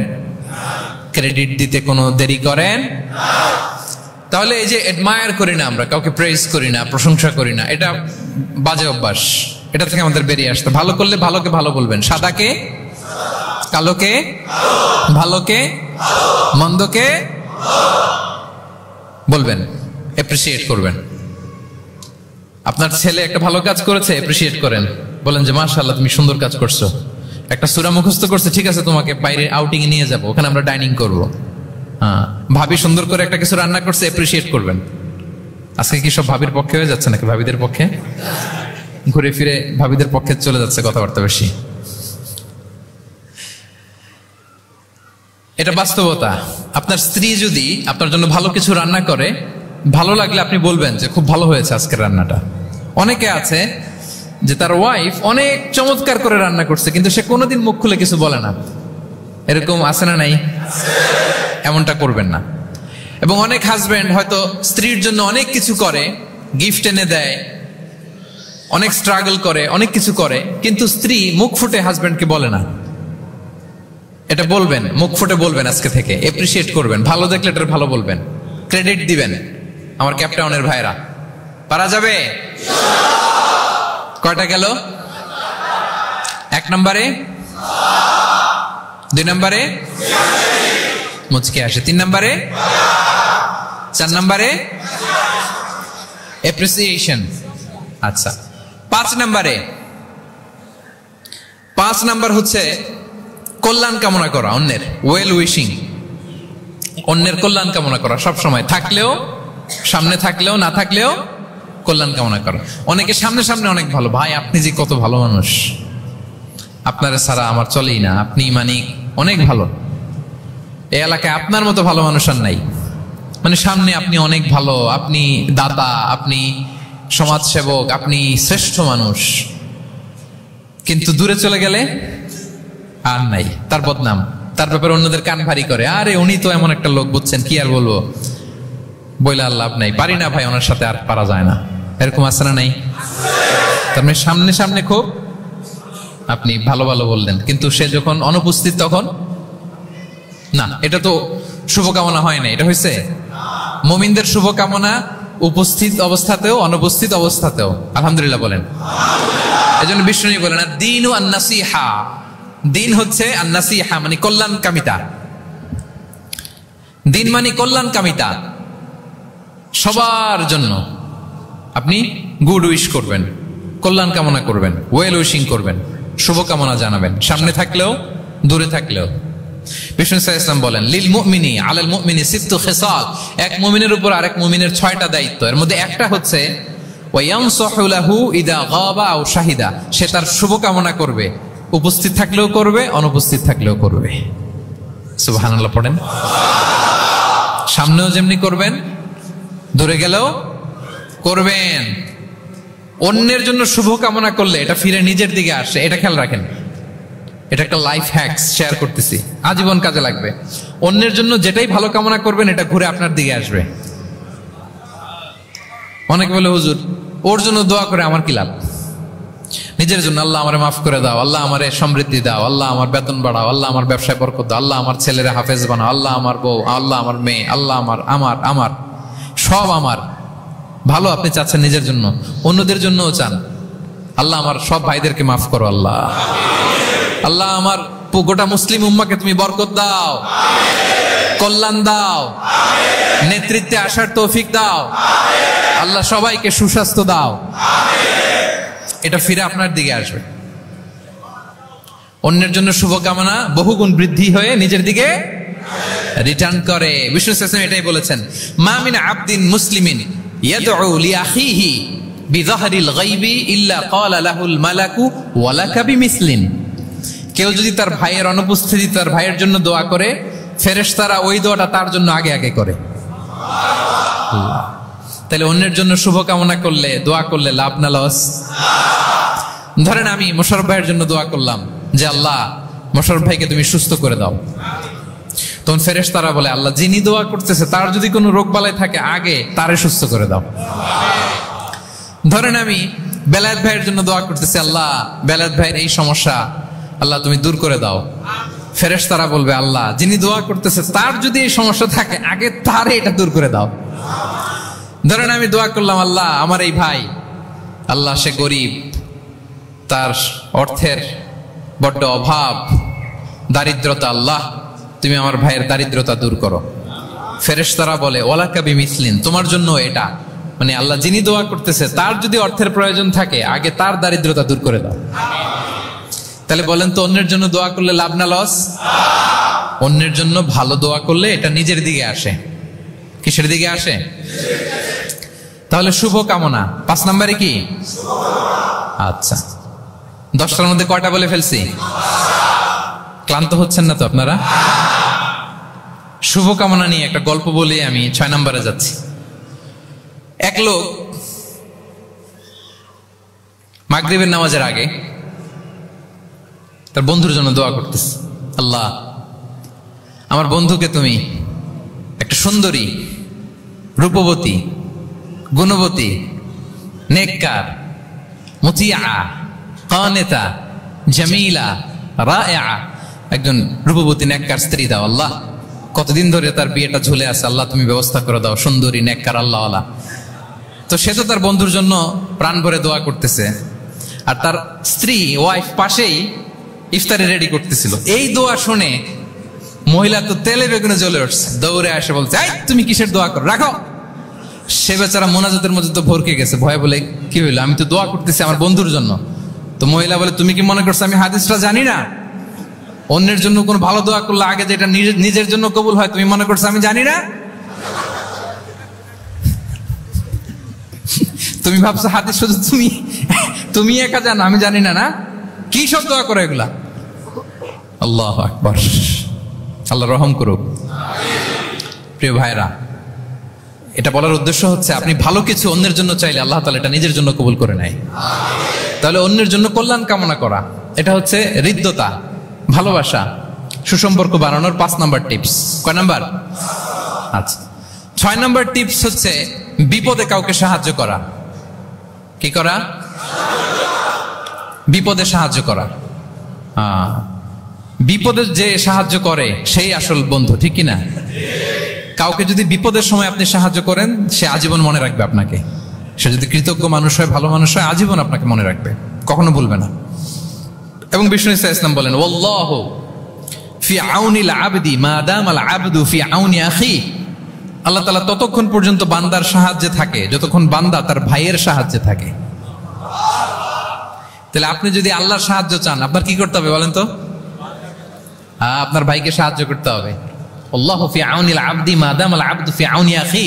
ক্রেডিট দিতে কোনো দেরি করেন। তাহলে এই যে অ্যাডমায়ার করি না, আমরা কাউকে প্রেজ করি না, প্রশংসা করি না, এটা বাজে অভ্যাস। এটা থেকে আমাদের বেরিয়ে আসতে, ভালো করলে ভালোকে ভালো বলবেন, সাদাকে কালোকে, ভালোকে মন্দকে বলবেন, অ্যাপ্রিসিয়েট করবেন। আপনার ছেলে একটা ভালো কাজ করেছে, অ্যাপ্রিসিয়েট করেন, বলেন যে মাশাআল্লাহ তুমি সুন্দর কাজ করছো। একটা সূরা মুখস্থ করছে, ঠিক আছে তোমাকে বাইরে আউটিং এ নিয়ে যাবো, ওখানে আমরা ডাইনিং করবো। হ্যাঁ, ভাবি সুন্দর করে একটা কিছু রান্না করছে, অ্যাপ্রিসিয়েট করবেন। আজকে কি সব ভাবির পক্ষে হয়ে যাচ্ছে নাকি ভাবিদের পক্ষে? ঘুরে ফিরে ভাবিদের পক্ষে চলে যাচ্ছে কথাবার্তা বেশি। এটা বাস্তবতা। আপনার স্ত্রী যদি আপনার জন্য ভালো কিছু রান্না করে, ভালো লাগলে আপনি বলবেন যে খুব ভালো হয়েছে আজকের রান্নাটা। অনেকে আছে যে তার ওয়াইফ অনেক চমৎকার করে রান্না করছে কিন্তু সে কোনোদিন মুখ খুলে কিছু বলে না। এরকম আছে না নাই? এমনটা করবেন না। এবং অনেক হাজবেন্ড হয়তো স্ত্রীর জন্য অনেক কিছু করে, গিফট এনে দেয়, অনেক স্ট্রাগল করে, অনেক কিছু করে, কিন্তু স্ত্রী মুখ ফুটে হাজবেন্ডকে বলে না। এটা বলবেন, মুখ ফুটে বলবেন আজকে থেকে, এপ্রিসিয়েট করবেন, ভালো দেখলে এটা ভালো বলবেন, ক্রেডিট দিবেন। আমার ক্যাপটাউনের ভাইরা, পারা যাবে? কয়টা গেল? এক নম্বরে, 2 নম্বরে মুচকে আসে, 3 নম্বরে, 4 নম্বরে অ্যাপ্রিসিয়েশন। আচ্ছা, 5 নম্বর হচ্ছে কল্যাণ কামনা করা, অন্যের ওয়েল উইশিং, অন্যের কল্যাণ কামনা করা সব সময়, থাকলেও, সামনে থাকলেও, না থাকলেও কল্যাণ কামনা করা। অনেকে সামনে সামনে অনেক ভালো, ভাই আপনি যে কত ভালো মানুষ, আপনারা ছাড়া আমার চলেই না, আপনি মানে অনেক ভালো, এই এলাকায় আপনার মতো ভালো মানুষ আর নাই। মানে সামনে আপনি অনেক ভালো, আপনি দাতা, আপনি সমাজসেবক, আপনি শ্রেষ্ঠ মানুষ, কিন্তু দূরে চলে গেলে আর নাই, তার বদনাম, তার ব্যাপারে অন্যদের কান ভারী করে, আরে উনি তো এমন একটা লোক, বুঝছেন কি আর বলবো, বইলে আর লাভ নাই, পারি না ভাই ওনার সাথে, আর পারা যায় না, এরকম আছে না নাই? তার মানে সামনে সামনে খুব আপনি ভালো ভালো বললেন, কিন্তু সে যখন অনুপস্থিত তখন না। এটা তো শুভকামনা হয় না, এটা হয়েছে মুমিনদের শুভকামনা উপস্থিত অবস্থাতেও অনুপস্থিত অবস্থাতেও। আলহামদুলিল্লাহ বলেন। এজন্য বিষ্ণু বলেন দ্বীন ও আন-নাসিহা, দিন হচ্ছে আন-নাসিহা মানে কল্যাণ কামিতা, দিন মানে কল্যাণ কামিতা, সবার জন্য আপনি গুড উইশ করবেন, কল্যাণ কামনা করবেন, ওয়েল উইশিং করবেন, শুভকামনা জানাবেন, সামনে থাকলেও দূরে থাকলেও। বিষ্ণু সাল্লাল্লাহু আলাইহি ওয়াসাল্লাম বলেন লিল মুমিনি আলাল মুমিনি সিত্তু খিসাল, এক মুমিনের উপর আরেক মুমিনের 6টা দায়িত্ব, এর মধ্যে একটা হচ্ছে ওয়া ইয়ানসাহু লাহু ইদা গাবা আও শাহিদা, সে তার শুভকামনা করবে, উপস্থিত থাকলেও করবে, অনুপস্থিত থাকলেও করবে। সুবহানাল্লাহ পড়েন। সামনেও যেমনি করবেন, দূরে গেলেও করবেন। অন্যের জন্য শুভকামনা করলে এটা ফিরে নিজের দিকে আসে, এটা খেয়াল রাখেন। এটা একটা লাইফ হ্যাকস শেয়ার করতেছি, আজীবন কাজে লাগবে। অন্যের জন্য যেটাই ভালো কামনা করবেন এটা ঘুরে আপনার দিকে আসবে। অনেকে বলে হুজুর ওর জন্য দোয়া করে আমার কি লাভ, নিজের জন্য আল্লাহ আমারে মাফ করে দাও, আল্লাহ আমারে সমৃদ্ধি দাও, আল্লাহ আমার বেতন বাড়াও, আল্লাহ আমার ব্যবসায় বরকত দাও, আল্লাহ আমার ছেলেরা হাফেজ বানাও, আল্লাহ আমার বউ, আল্লাহ আমার মেয়ে, আল্লাহ আমার আমার আমার সব আমার ভালো আপনি চাচ্ছেন নিজের জন্য, অন্যদের জন্যও চান। আল্লাহ আমার সব ভাইদেরকে মাফ করো, আল্লাহ আল্লাহ আমার গোটা মুসলিম উম্মাকে তুমি বরকত দাও, কল্যাণ দাও, নেতৃত্বে আসার তৌফিক দাও, আল্লাহ সবাইকে সুস্বাস্থ্য দাও, এটা ফিরে আপনার দিকে আসবে। অন্যের জন্য শুভকামনা বহুগুণ বৃদ্ধি হয়ে নিজের দিকে রিটার্ন করে। বিষ্ণু সাল্লাল্লাহু এটাই বলেছেন মা মিন আবদিন মুসলিমিন ইয়াদউ লিআখিহি বিযাহরিল গায়বি ইল্লা ক্বালা লাহুল মালাকু ওয়া লাকা বিমিসলিন, কেউ যদি তার ভাইয়ের অনুপস্থিতি তার ভাইয়ের জন্য দোয়া করে, ফেরেশতারা ওই দোয়াটা তার জন্য আগে আগে করে। তাহলে অন্যের জন্য শুভকামনা করলে, দোয়া করলে লাভ না লস? ধরেন আমি মোশাররফ ভাইয়ের জন্য দোয়া করলাম যে আল্লাহ মোশাররফ ভাইকে তুমি সুস্থ করে দাও, তখন ফেরেশতারা বলে আল্লাহ যিনি দোয়া করতেছে তার যদি কোনো রোগ বালাই থাকে আগে তারে সুস্থ করে দাও। ধরেন আমি বেলায়েত ভাইয়ের জন্য দোয়া করতেছি, আল্লাহ বেলায়েত ভাইয়ের এই সমস্যা আল্লাহ তুমি দূর করে দাও, ফেরেশতারা বলবে আল্লাহ যিনি দোয়া করতেছে তার যদি এই সমস্যা থাকে আগে তারে এটা দূর করে দাও। ধরেন আমি দোয়া করলাম আল্লাহ আমার এই ভাই, আল্লাহ সে গরিব, তার অর্থের বড্ড অভাব, দারিদ্রতা, আল্লাহ তুমি আমার ভাইয়ের দারিদ্রতা দূর করো। ফেরেশতারা বলে ওয়ালাকা বিমিসলিন, তোমার জন্য এটা, মানে আল্লাহ যিনি দোয়া করতেছে তার যদি অর্থের প্রয়োজন থাকে আগে তার দারিদ্রতা দূর করে দাও। তাহলে বলেন তো অন্যের জন্য দোয়া করলে লাভ না লস? অন্যের জন্য ভালো দোয়া করলে এটা নিজের দিকে আসে। কিসের দিকে আসে? তাহলে শুভ কামনা 5 নম্বরে কি? আচ্ছা 10টার মধ্যে কয়টা বলে ফেলছি? ক্লান্ত হচ্ছেন না তো আপনারা? শুভকামনা নিয়ে একটা গল্প বলে আমি 6 নম্বরে যাচ্ছি। এক লোক মাগরিবের নামাজের আগে তার বন্ধুর জন্য দোয়া করতেছে, আল্লাহ আমার বন্ধুকে তুমি একটা সুন্দরী, রূপবতী, গুণবতী, নেককার, মুতিয়া, কানেতা, জামিলা, রায়েআ, একজন রূপবতী নেককার স্ত্রী দাও আল্লাহ। কতদিন ধরে তার বিয়েটা ঝুলে আছে, আল্লাহ তুমি ব্যবস্থা করে দাও, সুন্দরী, নেককার, আল্লাহ। তো সে তো তার বন্ধুর জন্য প্রাণ ভরে দোয়া করতেছে, আর তার স্ত্রী ওয়াইফ পাশেই ইফতারি রেডি করতেছিল। এই দোয়া শুনে মহিলা তো তেলে বেগুনে জ্বলে উঠছে, দৌড়ে আসে বলছে, এই তুমি কিসের দোয়া করো, রাখো। সে বেচারা মোনাজাতের মধ্যে তো ভরকে গেছে, ভয়ে বলে, কি হইলো, আমি তো দোয়া করতেছি আমার বন্ধুর জন্য। তো মহিলা বলে, তুমি কি মনে করছো আমি হাদিসটা জানি না? অন্যের জন্য কোনো ভালো দোয়া করলে আগে যেটা নিজের জন্য কবুল হয়, তুমি মনে করছো আমি জানি না? তুমি ভাবছো হাদিস শুধু তুমি একা জানো, আমি জানি না? না, কি সব দোয়া করো এগুলা? আল্লাহু আকবার, আল্লাহ রহম করুক। প্রিয় ভাইরা, এটা বলার উদ্দেশ্য হচ্ছে আপনি ভালো কিছু অন্যের জন্য চাইলে আল্লাহ তাআলা এটা নিজের জন্য কবুল করে নেয়। তাহলে অন্যের জন্য কল্যাণ কামনা করা, এটা হচ্ছে হৃদ্যতা, ভালোবাসা, সুসম্পর্ক বানানোর 5 নাম্বার টিপস। কয় নাম্বার? আচ্ছা, 6 নাম্বার টিপস হচ্ছে বিপদে কাউকে সাহায্য করা। কি করা? বিপদে সাহায্য করা। বিপদে যে সাহায্য করে সেই আসল বন্ধু, ঠিক কিনা? কাউকে যদি বিপদের সময় আপনি সাহায্য করেন, সে আজীবন মনে রাখবে আপনাকে। সে যদি কৃতজ্ঞ মানুষ হয়, ভালো মানুষ হয়, আজীবন আপনাকে মনে রাখবে, কখনো ভুলবে না। এবং বিষ্ণু ইসলাম বলেন, ওয়াল্লাহু ফি আউনিল আবদি মা দামাল আবদু ফি আউনি আখি। আল্লাহ তাআলা ততক্ষণ পর্যন্ত বান্দার সাহায্যে থাকে যতক্ষণ বান্দা তার ভাইয়ের সাহায্যে থাকে। তাহলে আপনি যদি আল্লাহর সাহায্য চান, আপনার কি করতে হবে বলেন তো? আপনার ভাইকে সাহায্য করতে হবে। আল্লাহু ফি আউনিল আবদি মা দামাল আবদু ফি আউনি আখি।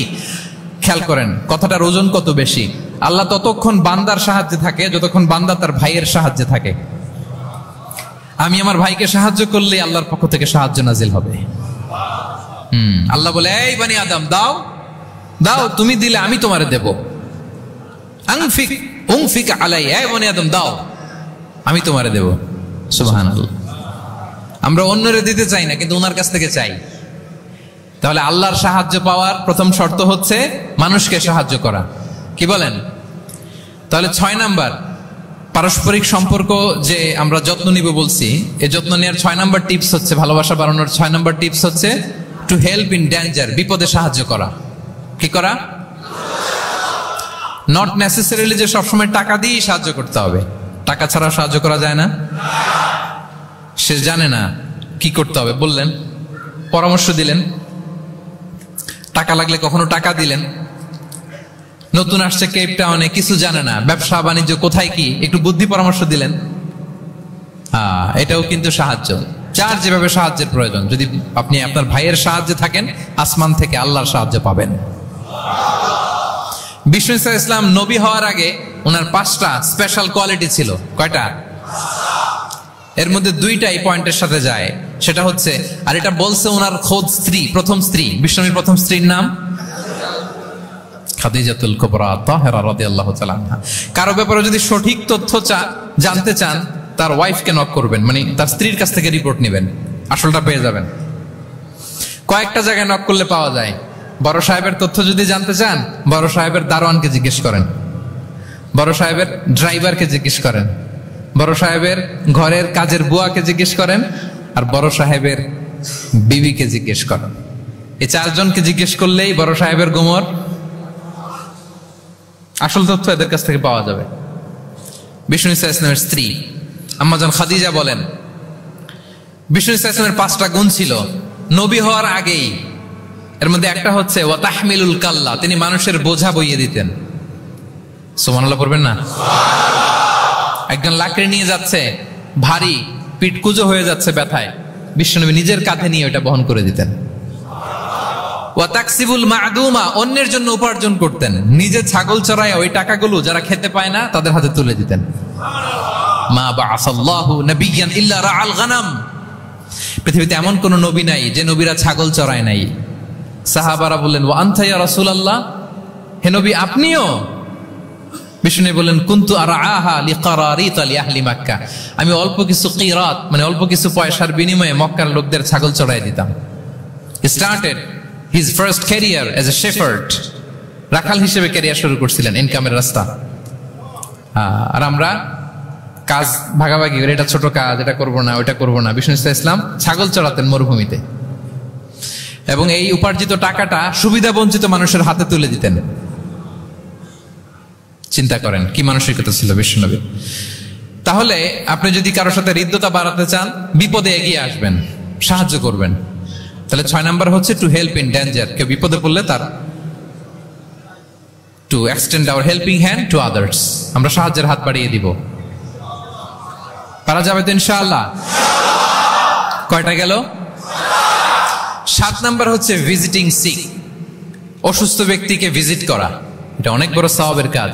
খেয়াল করেন কথাটার ওজন কত বেশি। আল্লাহ ততক্ষণ বান্দার সাহায্যে থাকে যতক্ষণ বান্দা তার ভাইয়ের সাহায্যে থাকে। আমি আমার ভাইকে সাহায্য করলে আল্লাহর পক্ষ থেকে সাহায্য নাজিল হবে। আল্লাহ বলে, এই বনি আদম, দাও দাও, তুমি দিলে আমি তোমারে দেব। উনফিক আলাই, এই বনি আদম দাও, আমি তোমারে দেব। সুবহানাল্লাহ। আমরা অন্যরে দিতে চাই না, কিন্তু ওনার কাছ থেকে চাই। তাহলে আল্লাহর সাহায্য পাওয়ার প্রথম শর্ত হচ্ছে মানুষকে সাহায্য করা। কি বলেন? তাহলে 6 নাম্বার, পারস্পরিক সম্পর্ক যে আমরা যত্ন নিব বলছি, এই যত্ন নেওয়ার 6 নাম্বার টিপস হচ্ছে, ভালোবাসা বাড়ানোর 6 নাম্বার টিপস হচ্ছে টু হেল্প ইন ডেঞ্জার, বিপদে সাহায্য করা। কি করা? নট নেসেসারিলি যে সবসময় টাকা দিয়ে সাহায্য করতে হবে। টাকা ছাড়া সাহায্য করা যায় না। সে জানে না কি করতে হবে, বললেন, পরামর্শ দিলেন, টাকা লাগলে কখনো টাকা দিলেন। নতুন আসছে কেপ টাউনে, কিছু জানে না, ব্যবসা বাণিজ্য কোথায় কি, একটু বুদ্ধি পরামর্শ দিলেন। এটাও কিন্তু সাহায্য। যার যেভাবে সাহায্যের প্রয়োজন, যদি আপনি আপনার ভাইয়ের সাহায্যে থাকেন, আসমান থেকে আল্লাহর সাহায্য পাবেন। বিষ্ণু ইসলাম নবী হওয়ার আগে ওনার 5টা স্পেশাল কোয়ালিটি ছিল। কয়টা? এর মধ্যে 2টা এই পয়েন্টের সাথে যায়। সেটা হচ্ছে, আর এটা বলছে ওনার খোদ স্ত্রী, প্রথম স্ত্রী, বিষ্ণুর প্রথম স্ত্রীর নাম খাদিজাতুল কুবরা তাহেরা রাদিয়াল্লাহু তাআলা আনহা। কারো ব্যাপারে যদি সঠিক তথ্য জানতে চান, তার ওয়াইফকে নক করবেন, মানে তার স্ত্রীর কাছ থেকে রিপোর্ট নেবেন, আসলটা পেয়ে যাবেন। কয়েকটা জায়গায় নক করলে পাওয়া যায়। বড় সাহেবের তথ্য যদি জানতে চান, বড় সাহেবের দারোয়ানকে জিজ্ঞেস করেন, বড় সাহেবের ড্রাইভারকে জিজ্ঞেস করেন, বড় সাহেবের ঘরের কাজের বুয়াকে জিজ্ঞেস করেন, আর বড় সাহেবের বিবিকে জিজ্ঞেস করেন। এই 4 জনকে জিজ্ঞেস করলেই বড় সাহেবের গোমর আসল তথ্য এদের কাছ থেকে পাওয়া যাবে। বিষ্ণু ইসলামের স্ত্রী আম্মাজান খাদিজা বলেন, বিষ্ণু ইসলামের 5টা গুণ ছিল নবী হওয়ার আগেই। এর মধ্যে একটা হচ্ছে ওয়া তাহমিলুল কাল্লা, তিনি মানুষের বোঝা বইয়ে দিতেন। সুবহানাল্লাহ পড়বেন না? একজন লাকড়ি নিয়ে যাচ্ছে, ভারী, পিঠ কুঁজো হয়ে যাচ্ছে ব্যথায়, বিশ্বনবী নিজের কাঁধে নিয়ে ওটা বহন করে দিতেন। ওয়া তাকসিবুল মা'দুমা, অন্যের জন্য উপার্জন করতেন, নিজে ছাগল চড়ায় ওই টাকাগুলো যারা খেতে পায় না তাদের হাতে তুলে দিতেন। মা বা'আসাল্লাহু নাবিয়্যান ইল্লা রা'আল গানাম, পৃথিবীতে এমন কোন নবী নাই যে নবীরা ছাগল চড়ায় নাই। সাহাবারা বললেন, ওয়া আনতা ইয়া রাসূলুল্লাহ, হে নবী আপনিও? বিষ্ণু বললেন, কুনতু আরআহা লিকারারিত লিআহলি মক্কা, আমি অল্প কিছু কিরাত, মানে অল্প কিছু পয়সার বিনিময়ে মক্কার লোকদের ছাগল চড়াই দিতাম। He started his first career as a shepherd, রাখাল হিসেবে ক্যারিয়ার শুরু করছিলেন, ইনকামের রাস্তা। আর আমরা কাজ ভাগাভাগি করে, এটা ছোট কাজ, এটা করবো না, ওইটা করবো না। বিষ্ণু ইসলাম ছাগল চড়াতেন মরুভূমিতে, এবং এই উপার্জিত টাকাটা সুবিধা বঞ্চিত মানুষের হাতে তুলে দিতেন। চিন্তা করেন কি মানসিকতা ছিল বিশ্বনবীর। তাহলে আপনি যদি কারোর সাথে হৃদ্যতা বাড়াতে চান, বিপদে এগিয়ে আসবেন, সাহায্য করবেন। তাহলে 6 নাম্বার হচ্ছে টু হেল্প ইন ডেঞ্জার। কেউ বিপদে পড়লে তার to extend hour helping hand to others, আমরা সাহায্যের হাত বাড়িয়ে দিব। পারা যাবে তো ইনশাআল্লাহ? কয়টা গেল? 7 নাম্বার হচ্ছে ভিজিটিং সিক, অসুস্থ ব্যক্তিকে ভিজিট করা। এটা অনেক বড় সওয়াবের কাজ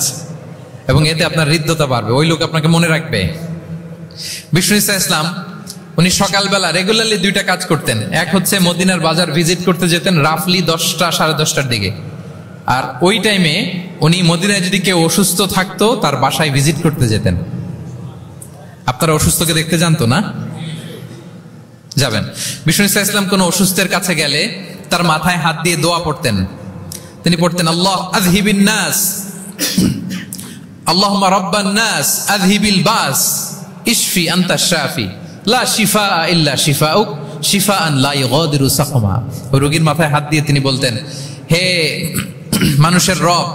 এবং এতে আপনার হৃদ্যতা বাড়বে, ওই লোক আপনাকে মনে রাখবে। বিষ্ণু ইসা ইসলাম উনি সকালবেলা রেগুলারলি 2টা কাজ করতেন। এক হচ্ছে মদিনার বাজার ভিজিট করতে যেতেন রাফলি 10টা সাড়ে 10টার দিকে, আর ওই টাইমে উনি মদিনায় যদি কেউ অসুস্থ থাকতো তার বাসায় ভিজিট করতে যেতেন। আপনারা অসুস্থকে দেখতে জানতো না? যাবেন। বিষ্ণু ইসা ইসলাম কোন অসুস্থের কাছে গেলে তার মাথায় হাত দিয়ে দোয়া পড়তেন। তিনি পড়তেন আল্লাহ আযহিবিন নাস, আল্লাহুম্মা রাব্বান নাস আযহিবিল বাস ইশফি আনতা শাফি লা শিফা ইল্লা শিফাউক শিফাআন লা ইগাদিরু সাকমা। ওই রোগীর মাথায় হাত দিয়ে তিনি বলতেন, হে মানুষের রব,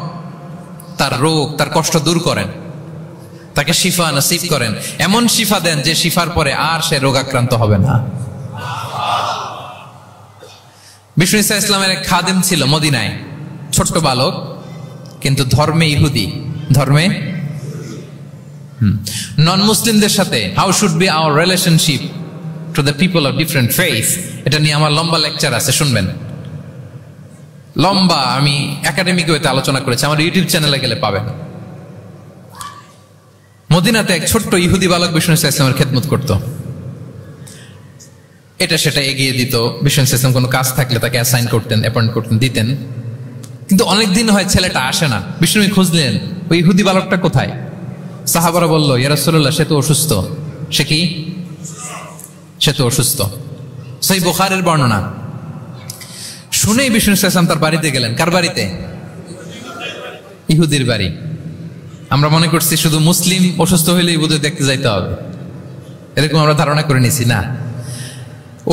তার রোগ তার কষ্ট দূর করেন, তাকে শিফা নসিব করেন, এমন শিফা দেন যে শিফার পরে আর সে রোগাক্রান্ত হবে না। বিষ্ণু ইসা ইসলামের এক খাদেম ছিল মদিনায়, ছোট্ট বালক, কিন্তু ধর্মে ইহুদি, ধর্মে নন মুসলিমদের সাথে how should be our relationship to the people of different faith, এটা নিয়ে আমার লম্বা লেকচার আছে, শুনবেন। লম্বা, আমি একাডেমিক ওয়েতে আলোচনা করেছি, আমার ইউটিউব চ্যানেলে গেলে পাবেন। মদিনাতে এক ছোট্ট ইহুদি বালক বিষ্ণু ইসা ইসলামের খেদমত করত, এটা সেটা এগিয়ে দিত। বিষ্ণু ইসা ইসলাম কোনো কাজ থাকলে তাকে অ্যাসাইন করতেন, অ্যাপয়েন্ট করতেন, দিতেন। কিন্তু অনেকদিন হয় ছেলেটা আসে না। বিষ্ণু খুঁজলেন ওই ইহুদি বালকটা কোথায়। সাহাবারা বলল, ইয়া রাসূলুল্লাহ, সে তো অসুস্থ। সে কি? সে তো অসুস্থ। সেই বুখারীর বর্ণনা শুনেই বিষ্ণু ইসলাম তার বাড়িতে গেলেন। কার বাড়িতে? ইহুদির বাড়ি। আমরা মনে করছি শুধু মুসলিম অসুস্থ হইলেই বোধহয় দেখতে যাইতে হবে, এরকম আমরা ধারণা করে নিছি। না,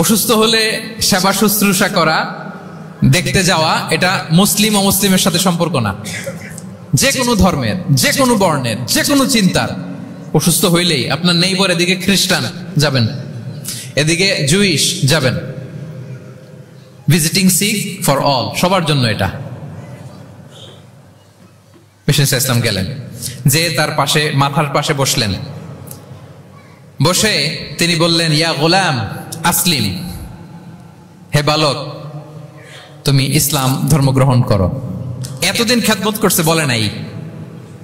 অসুস্থ হলে সেবা শুশ্রূষা করা, দেখতে যাওয়া, এটা মুসলিম অমুসলিমের সাথে সম্পর্ক না। যে কোনো ধর্মের, যে কোনো বর্ণের, যে কোনো চিন্তার অসুস্থ হইলেই আপনার নেইবার, এদিকে খ্রিস্টান যাবেন, এদিকে জুইশ যাবেন। ভিজিটিং সিক ফর অল, সবার জন্য এটা। বিষ্ণু ইসলাম গেলেন, যে তার পাশে, মাথার পাশে বসলেন। বসে তিনি বললেন, ইয়া গোলাম আসলিম, হে বালক, তুমি ইসলাম ধর্ম গ্রহণ করো। এতদিন খেদমত করছে, বলে নাই।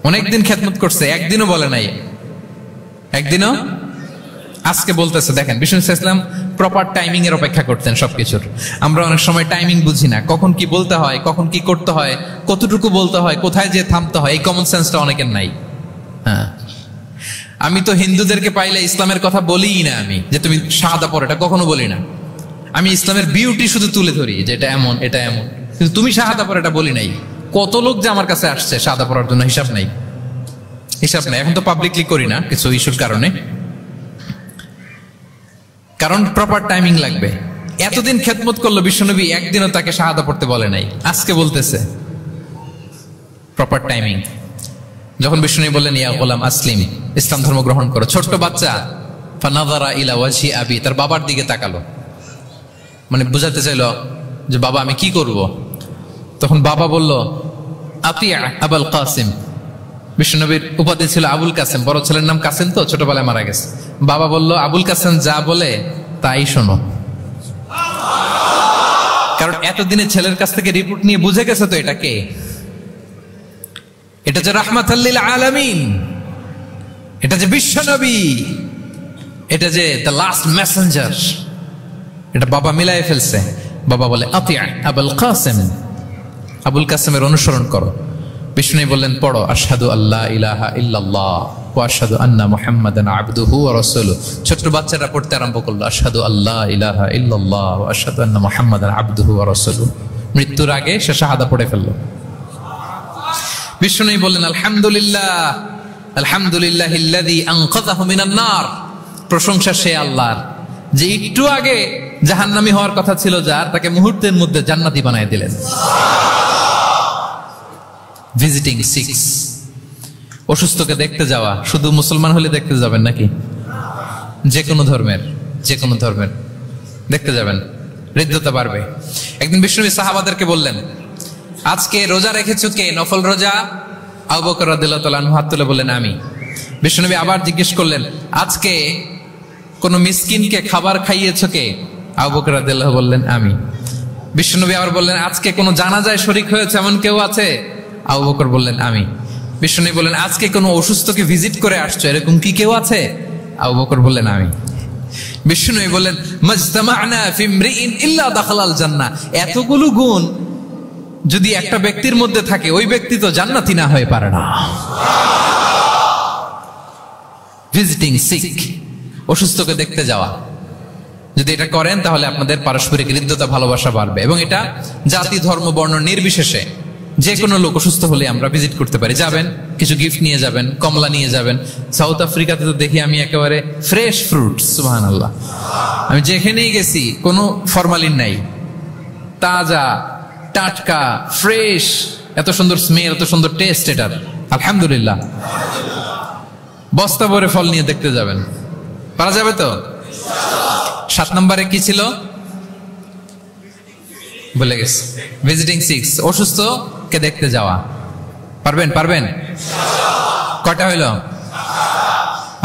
অনেকদিন খেদমত করছে, একদিনও বলে নাই। একদিনও, আজকে বলতেছে। দেখেন, বিষ্ণু ইসলাম প্রপার টাইমিং এর অপেক্ষা করতেন সবকিছুর। আমরা অনেক সময় টাইমিং বুঝি না, কখন কি বলতে হয়, কখন কি করতে হয়, কতটুকু বলতে হয়, কোথায় যে থামতে হয়, এই কমন সেন্সটা অনেকের নাই। হ্যাঁ, আমি তো হিন্দুদেরকে পাইলে ইসলামের কথা বলিই না, আমি যে তুমি শাহাদা পড়ো, এটা কখনো বলি না। আমি ইসলামের বিউটি শুধু তুলে ধরি, যে এটা এমন, এটা এমন, কিন্তু তুমি শাহাদা পড়ো এটা বলি নাই। কত লোক যে আমার কাছে আসছে শাহাদা পড়ার জন্য, হিসাব নাই, হিসাব নাই। এখন তো পাবলিকলি করি না কিছু ইস্যুর কারণে, কারণ প্রপার টাইমিং লাগবে। এতদিন খেদমত করলো বিশ্বনবী, একদিনও তাকে শাহাদা পড়তে বলে নাই, আজকে বলতেছে। Proper timing. যখন বিষ্ণু বললেন, ইয়া গোলাম আসলিম, ইসলাম ধর্ম গ্রহণ করো, ছোট্ট বাচ্চা ফানাযারা ইলা ওয়াজহি আবি, তার বাবার দিকে তাকালো, মানে বুঝাতে চাইলো যে বাবা আমি কি করব। তখন বাবা বলল, আতিয়া আবুল কাসিম। বিষ্ণুনবীর উপাধি ছিল আবুল কাসেম, বড় ছেলের নাম কাসেম, তো ছোটবেলায় মারা গেছে। বাবা বলল, আবুল কাসেম যা বলে তাই শোনো। কারণ এতদিনে ছেলের কাছ থেকে রিপোর্ট নিয়ে বুঝে গেছে তো এটা কে, এটা যে রাহমাতাল লিল আলামিন, এটা যে বিশ্বনবী, এটা যে দ্য লাস্ট মেসেঞ্জার, এটা বাবা মিলাই ফেলছে। বাবা বলে, আতিয়া আবুল কাসেম, আবুল কাসেমের অনুসরণ করো। বিষ্ণু বললেন, পড়ো আশহাদু আল্লা ইলাহা ইল্লাল্লাহ ওয়া আশহাদু আন্না মুহাম্মাদান আবদুহু ওয়া রাসূলুহু। ছোট্ট বাচ্চারা পড়তে আরম্ভ করলো, আশহাদু আল্লা ইলাহা ইল্লাল্লাহ ওয়া আশহাদু আন্না মুহাম্মাদান আবদুহু ওয়া রাসূলুহু। মৃত্যুর আগে সে শাহাদা পড়ে ফেললো। বিষ্ণু বললেন, আলহামদুলিল্লাহ, আলহামদুলিল্লাহিল্লাযী আনকাযাহু মিনান নার। প্রশংসা সে আল্লাহর, যে একটু আগে জাহান্নামী হওয়ার কথা ছিল যার, তাকে মুহূর্তের মধ্যে জান্নাতি বানায় দিলেন। ভিজিটিং সিক্স, অসুস্থকে দেখতে যাওয়া শুধু মুসলমান হলে দেখতে যাবেন নাকি? যে কোনো ধর্মের দেখতে যাবেন, হৃদ্যতা বাড়বে। একদিন বিশ্বনবী সাহাবাদেরকে বললেন, আজকে রোজা রেখেছো কে? নফল রোজা? আবু বকর রাদিয়াল্লাহু তাআলা আনহু হাত তুলে বললেন, আমি। বিশ্বনবী আবার জিজ্ঞেস করলেন, আজকে কোন মিসকিনকে খাবার খাইয়েছো কে? আবু বকর রাদিয়াল্লাহু বললেন, আমি। বিশ্বনবী আবার বললেন, আজকে কোন জানাজায় শরীক হয়েছে এমন কেউ আছে? আবু বকর বললেন, আমি। বিশ্বনবী বললেন, আজকে কোন অসুস্থকে ভিজিট করে আসছো এরকম কি কেউ আছে? আবু বকর বললেন, আমি। বিশ্বনবী বললেন, মাজতামা'না ফি ইমরিইন ইল্লা দাখালাল জান্নাহ। এতগুলো গুণ যদি একটা ব্যক্তির মধ্যে থাকে, ওই ব্যক্তি তো জান্নাতি না হয়ে পারে না। ভিজিটিং সিক, অসুস্থকে দেখতে যাওয়া, যদি এটা করেন তাহলে আপনাদের পারস্পরিক হৃদ্যতা, ভালোবাসা বাড়বে। এবং এটা জাতি, ধর্ম, বর্ণ নির্বিশেষে যে কোনো লোক অসুস্থ হলে আমরা ভিজিট করতে পারি। যাবেন, কিছু গিফট নিয়ে যাবেন, কমলা নিয়ে যাবেন। সাউথ আফ্রিকাতে তো দেখি আমি একেবারে ফ্রেশ ফ্রুট, সুবহানাল্লাহ। আমি যেখানেই গেছি কোনো ফরমালিন নাই, তাজা, টাটকা, ফ্রেশ, এত সুন্দর স্মেল, এত সুন্দর টেস্ট এটার, আলহামদুলিল্লাহ। বস্তা ভরে ফল নিয়ে দেখতে যাবেন, পারা যাবে তো? 7 নম্বরে কি ছিল বলে গেছে, ভিজিটিং 6, অসুস্থ কে দেখতে যাওয়া। পারবেন? কয়টা হইল?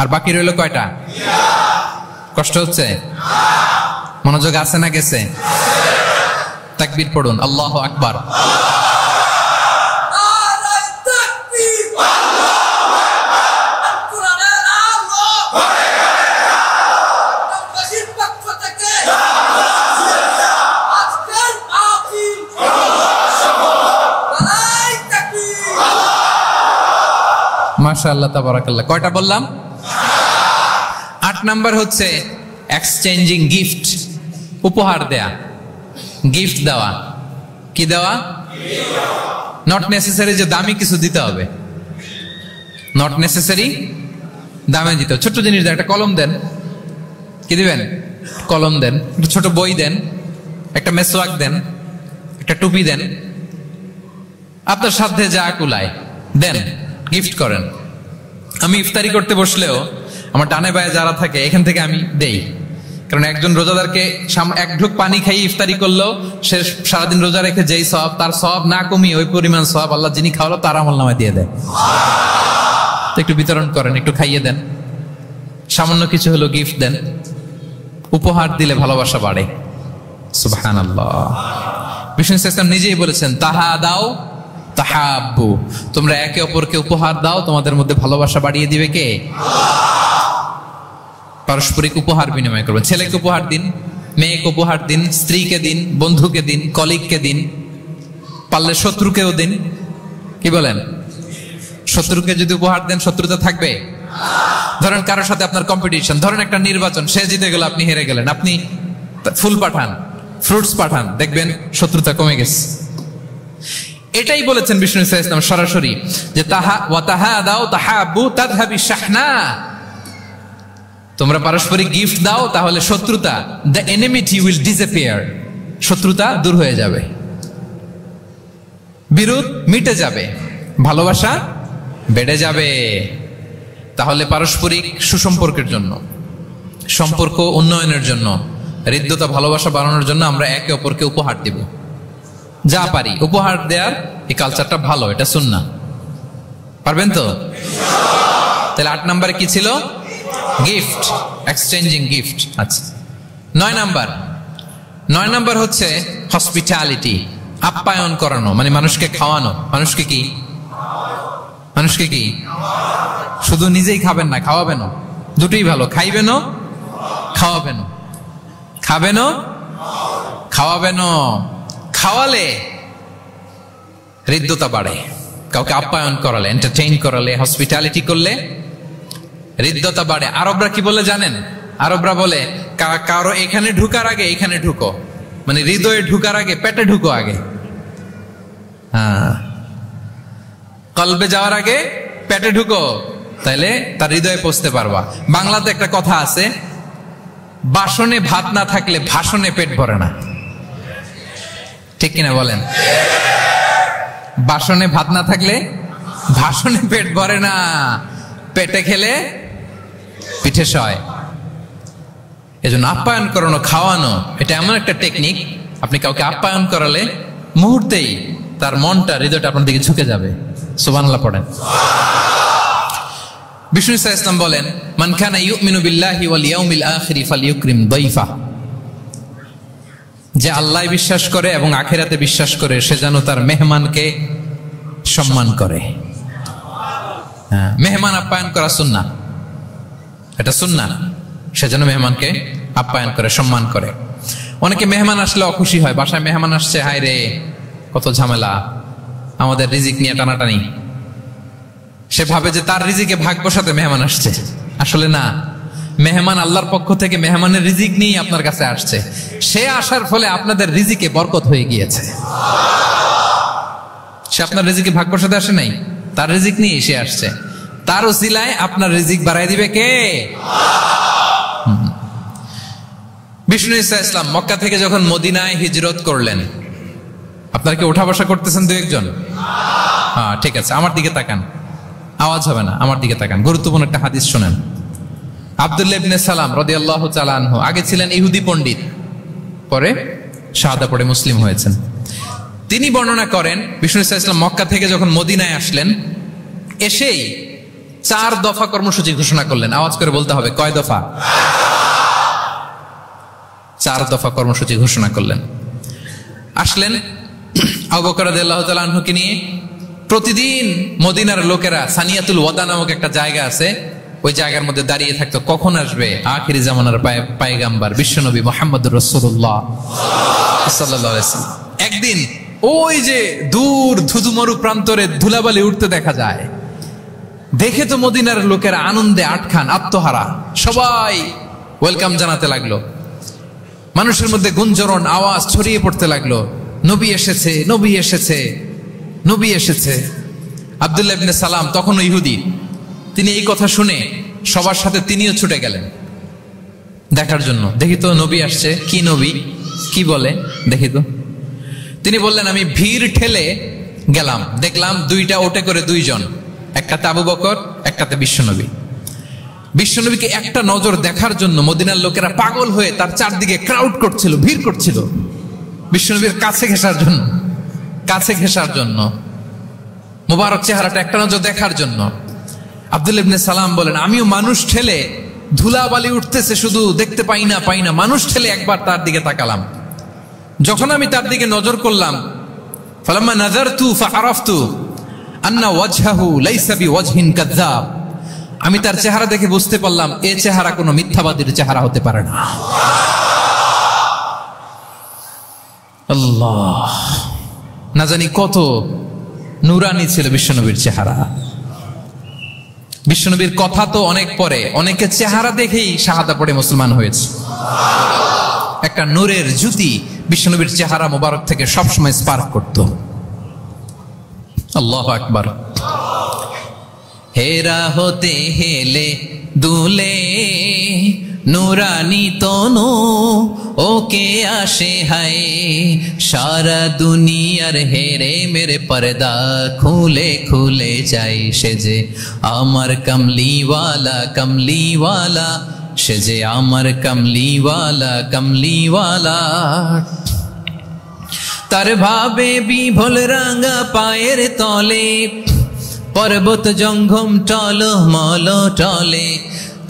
আর বাকি রইল কয়টা? কষ্ট হচ্ছে? মনোযোগ আছে না গেছে? তাকবীর পড়ুন, আল্লাহু আকবার। মাশাআল্লাহ, তাবারাকাল্লাহ। কয়টা বললাম? 8 নাম্বার হচ্ছে এক্সচেঞ্জিং গিফট, উপহার দেয়া, গিফট দেওয়া। কি দেওয়া? নট নেসেসারি যে দামি কিছু দিতে হবে, নট নেসেসারি দামে দিতে হবে। ছোট্ট জিনিস দেন, একটা কলম দেন, কি দিবেন? কলম দেন। একটা ছোট বই দেন, একটা মেসওয়াক দেন, একটা টুপি দেন, আপনার সাধ্যে যা কুলায় দেন, গিফট করেন। আমি ইফতারি করতে বসলেও আমার ডানে বায়ে যারা থাকে এখান থেকে আমি দেই, কারণ একজন রোজাদারকে এক ঢুক পানি খাইয়ে ইফতারি করলেও সে সারাদিন রোজা রেখে যেই সওয়াব, তার সওয়াব না কমিয়ে ওই পরিমাণ সওয়াব আল্লাহ যিনি খাওয়ালো তার আমলনামায় দিয়ে দেয়। একটু বিতরণ করেন, একটু খাইয়ে দেন, সামান্য কিছু হলো গিফট দেন। উপহার দিলে ভালোবাসা বাড়ে, সুবহানাল্লাহ। বিষ্ণু ইসলাম নিজেই বলেছেন, তাহা দাও তাহাব্বু, তোমরা একে অপরকে উপহার দাও, তোমাদের মধ্যে ভালোবাসা বাড়িয়ে দিবে কে? পারস্পরিক উপহার বিনিময় করবেন। ছেলেকে উপহার দিন, মেয়েকে উপহার দিন, স্ত্রীকে দিন, বন্ধুকে দিন, কলিগকে দিন, পারলে শত্রুকেও দিন। কি বলেন? শত্রুকে যদি উপহার দেন শত্রুতা থাকবে? ধরেন কারোর সাথে আপনার কম্পিটিশন, ধরেন একটা নির্বাচন, সে জিতে গেল, আপনি হেরে গেলেন, আপনি ফুল পাঠান, ফ্রুটস পাঠান, দেখবেন শত্রুতা কমে গেছে। এটাই বলেছেন বিষ্ণু ইসলাম সরাসরি, যে তাহাদাও তাহাব্বু তাযহাবি শাহনা, তোমরা পারস্পরিক গিফট দাও তাহলে শত্রুতা, দ্য এনিমিটি উইল ডিসঅ্যাপিয়ার, শত্রুতা দূর হয়ে যাবে, বিরোধ মিটে যাবে, ভালোবাসা বেড়ে যাবে। তাহলে পারস্পরিক সুসম্পর্কের জন্য, সম্পর্ক উন্নয়নের জন্য, হৃদ্যতা, ভালোবাসা বাড়ানোর জন্য আমরা একে অপরকে উপহার দিব, যা পারি উপহার দেওয়ার এই কালচারটা ভালো, এটা সুন্নাহ। পারবেন তো? তাহলে 8 নম্বরে কি ছিল? Gift, exchanging gift. আচ্ছা, 9 নাম্বার হচ্ছে হসপিটালিটি, আপ্যায়ন করানো, মানে মানুষকে খাওয়ানো। মানুষকে কি শুধু নিজেই খাবেন না, খাওয়াবেনও, দুটোই ভালো। খাইবেনও, খাওয়াবেনও, খাবেনও, খাওয়াবেনও। খাওয়ালে হৃদ্যতা বাড়ে, কাউকে আপ্যায়ন করালে, এন্টারটেইন করালে, হসপিটালিটি করলে হৃদ্যতা বাড়ে। আরবরা কি বলে জানেন? আরবরা বলে কারো এখানে ঢুকার আগে এখানে ঢুকো, মানে হৃদয়ে ঢুকার আগে পেটে ঢুকো আগে, হ্যাঁ, কলবে যাওয়ার আগে পেটে ঢুকো, তাইলে তার হৃদয়ে পৌঁছতে পারবা। বাংলাতে একটা কথা আছে, বাসনে ভাত না থাকলে ভাষণে পেট ভরে না। ঠিক কিনা বলেন? বাসনে ভাত না থাকলে ভাষণে পেট ভরে না, পেটে খেলে পিঠে সয়। এজন্য আপ্যায়ন করানো, খাওয়ানো এটা এমন একটা টেকনিক, আপনি কাউকে আপ্যায়ন করালে মুহূর্তেই তার মনটা, হৃদয়টা আপনার দিকে ঝুঁকে যাবে। সুবহানাল্লাহ পড়েন। বিষ্ণু ইসলাম বলেন, মান কানা ইউমিনু বিল্লাহি ওয়াল ইয়াউমিল আখিরি ফালইউকরিম দাইফা। যে আল্লাহ বিশ্বাস করে এবং আখিরাতে বিশ্বাস করে সে যেন তার মেহমানকে সম্মান করে। হ্যাঁ, মেহমান আপ্যায়ন করা সুন্নাহ, এটা সুন্নাহ। সে যেন মেহমানকে আপ্যায়ন করে, সম্মান করে। অনেকে মেহমান আসলে অখুশি হয়, বাসায় মেহমান আসছে, হায় রে কত ঝামেলা, আমাদের রিজিক নিয়ে টানাটানি। সে ভাবে যে তার রিজিকে ভাগ বসাতে মেহমান আসছে। আসলে না, মেহমান আল্লাহর পক্ষ থেকে মেহমানের রিজিক নিয়ে আপনার কাছে আসছে। সে আসার ফলে আপনাদের রিজিকে বরকত হয়ে গিয়েছে। সে আপনার রিজিকে ভাগ বসাতে আসে নাই, তার রিজিক নিয়ে সে আসছে। তার ওসিলায় আপনার রিজিক বাড়াই দিবে কে? বিষ্ণু ইসলাম মক্কা থেকে যখন মদিনায় হিজরত করলেন, আপনারা কি ওঠা বসা করতেছেন দু একজন? হ্যাঁ, ঠিক আছে, আমার দিকে তাকান, আওয়াজ হবে না, আমার দিকে তাকান। গুরুত্বপূর্ণ একটা হাদিস শোনেন। আব্দুল্লাহ ইবনে সালাম রাদিয়াল্লাহু তাআলা আনহু আগে ছিলেন ইহুদি পণ্ডিত, পরে শাহাদা পড়ে মুসলিম হয়েছেন। তিনি বর্ণনা করেন, বিষ্ণু ইসলাম মক্কা থেকে যখন মদিনায় আসলেন, এসেই 4 দফা কর্মসূচি ঘোষণা করলেন। আওয়াজ করে বলতে হবে, কয় দফা? 4 দফা কর্মসূচি ঘোষণা করলেন। আসলেন আবু বকর রাদিয়াল্লাহু তাআলা আনহুকে নিয়ে। প্রতিদিন মদিনার লোকেরা সানিয়াতুল ওয়াদা নামক একটা জায়গা আছে, ওই জায়গার মধ্যে দাঁড়িয়ে থাকতো, কখন আসবে আখিরি জামানার পায়গাম্বার বিশ্বনবী মুহাম্মদুর রাসূলুল্লাহ সাল্লাল্লাহু আলাইহি ওয়াসাল্লাম। একদিন ওই যে দূর ধুধুমরু প্রান্তরে ধুলাবালি উঠতে দেখা যায়। দেখে তো মদিনার লোকেরা আনন্দে আটখান, আত্মহারা, সবাই ওয়েলকাম জানাতে লাগলো। মানুষের মধ্যে গুঞ্জরণ আওয়াজ ছড়িয়ে পড়তে লাগলো, নবী এসেছে, নবী এসেছে, নবী এসেছে। আব্দুল্লাহ ইবনে সালাম তখনও ইহুদি, তিনি এই কথা শুনে সবার সাথে তিনিও ছুটে গেলেন দেখার জন্য। দেখি তো নবী আসছে, কি নবী, কি বলে দেখি তো। তিনি বললেন, আমি ভিড় ঠেলে গেলাম, দেখলাম 2টা ওটে করে 2 জন, একটাতে আবু বকর, একটাতে বিশ্বনবী। বিশ্বনবীকে একটা নজর দেখার জন্য মদিনার লোকেরা পাগল হয়ে তার চারদিকে ক্রাউড করছিল, ভিড় করছিল, বিশ্বনবীর কাছে ঘেঁষার জন্য, কাছে ঘেঁষার জন্য, মুবারক চেহারাটা একটা নজর দেখার জন্য। আব্দুল্লাহ ইবনে সালাম বলেন, আমিও মানুষ ঠেলে, ধুলাবালি উঠতেছে শুধু, দেখতে পাই না, মানুষ ঠেলে একবার তার দিকে তাকালাম। যখন আমি তার দিকে নজর করলাম, ফালাম্মা নাযারতু ফাআরাফতু আন্না ওয়াজহাহু লাইসা বিওয়াজহিন কাযাব, আমি তার চেহারা দেখে বুঝতে পারলাম এই চেহারা কোনো মিথ্যাবাদীর চেহারা হতে পারে না। আল্লাহ, না জানি কত নুরানি ছিল বিশ্বনবীর চেহারা। বিশ্বনবীর কথা তো অনেক পরে, অনেকে চেহারা দেখেই শাহাদা পড়ে মুসলমান হয়েছে। একটা নূরের জ্যোতি বিশ্বনবীর চেহারা মোবারক থেকে সবসময় স্পার্ক করত। আল্লাহু আকবার। হেরা হতে হেলে দুলে নুরানি তনু ওকে আসে হায়, সারা দুনিয়ার হেরে মেরে পর্দা খুলে খুলে যাই, সে যে আমার কমলিওয়ালা কমলিওয়ালা, সে যে আমার কমলিওয়ালা কমলিওয়ালা। তার ভাবে বিভোল রাঙা পায়ের তলে, পর্বত জঙ্গম টল মল টলে।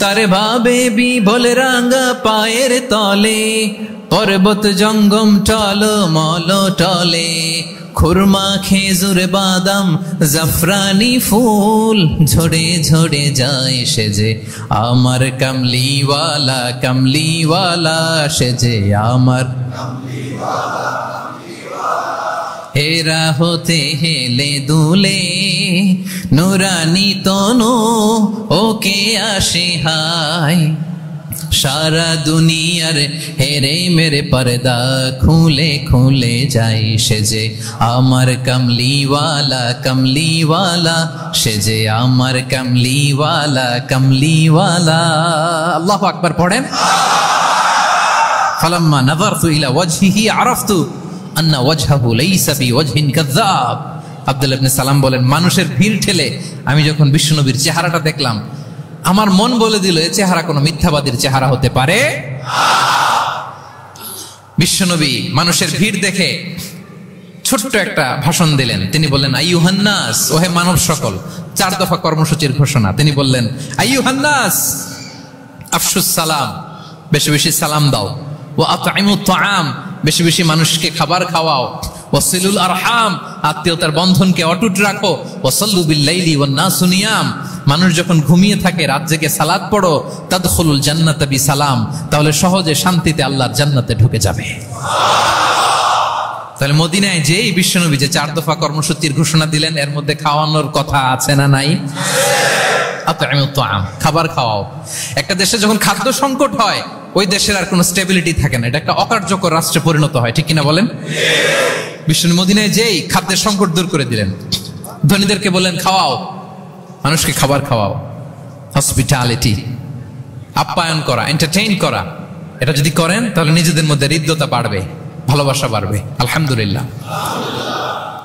তার ভাবে বিভোল রাঙা পায়ের তলে, পর্বত জঙ্গম টল মল টলে। খুরমা খেজুর বাদাম জাফরানি ফুল ঝরে ঝরে যায়, সে যে আমার কমলিওয়ালা কমলিওয়ালা, সে যে আমার হেরা হতে হেলে দুলে নুরানি তনু ওকে আসে হায়, সারা দুনিয়ার হেরে মেরে পর্দা খুলে খুলে যাই, সে যে আমার কমলিওয়ালা কমলিওয়ালা, সে যে আমার কমলিওয়ালা কমলিওয়ালা। আল্লাহু আকবার পড়েন। ফালাম্মা নাযারতু ইলা ওয়াজহিহি আরাফতু আন্না ওয়াজহাহু লাইসা বিওয়াজহিন কাযাব, আব্দুল্লাহ ইবনে সালাম বলেন, মানুষের ভিড় ঠেলে আমি যখন বিশ্বনবীর চেহারাটা দেখলাম, আমার মন বলে দিল এ চেহারা কোনো মিথ্যাবাদীর চেহারা হতে পারে। বিশ্বনবী মানুষের ভিড় দেখে ছোট্ট একটা ভাষণ দিলেন। তিনি বললেন, আইয়ুহান নাস, ওহে মানব সকল। 4 দফা কর্মসূচির ঘোষণা। তিনি বললেন, আইয়ুহান নাস আফশুস সালাম, বেশি বেশি সালাম দাও। ওয়া আতঈমুত তাআম, বেশি বেশি মানুষকে খাবার খাওয়াও। ওয়াসিলুল আরহাম, আত্মীয়তার বন্ধনকে অটুট রাখো। ওয়াসাল্লু বিল লাইলি ওয়ান নাসু নিয়াম, মানুষ যখন ঘুমিয়ে থাকে রাত জেগে সালাত পড়ো। তাদখুলুল জান্নাতা বিসালাম, তাহলে সহজে শান্তিতে আল্লাহর জান্নাতে ঢুকে যাবে। তাহলে মদিনায় যেই বিশ্বনবী যে 4 দফা কর্মসূচির ঘোষণা দিলেন, এর মধ্যে খাওয়ানোর কথা আছে না নাই? আতঈমুত তাআম, খাবার খাওয়াও। একটা দেশে যখন খাদ্য সংকট হয়, ওই দেশের আর কোনো স্টেবিলিটি থাকে না, এটা একটা অকার্যকর রাষ্ট্রে পরিণত হয়, ঠিক কিনা বলেন? বিশ্বনবী মদিনায় যেই খাদ্যের সংকট দূর করে দিলেন। ধনীদেরকে বললেন খাওয়াও, মানুষকে খাবার খাওয়াও। হসপিটালিটি, আপ্যায়ন করা, এন্টারটেইন করা, এটা যদি করেন তাহলে নিজেদের মধ্যে হৃদ্যতা বাড়বে, ভালোবাসা বাড়বে। আলহামদুলিল্লাহ,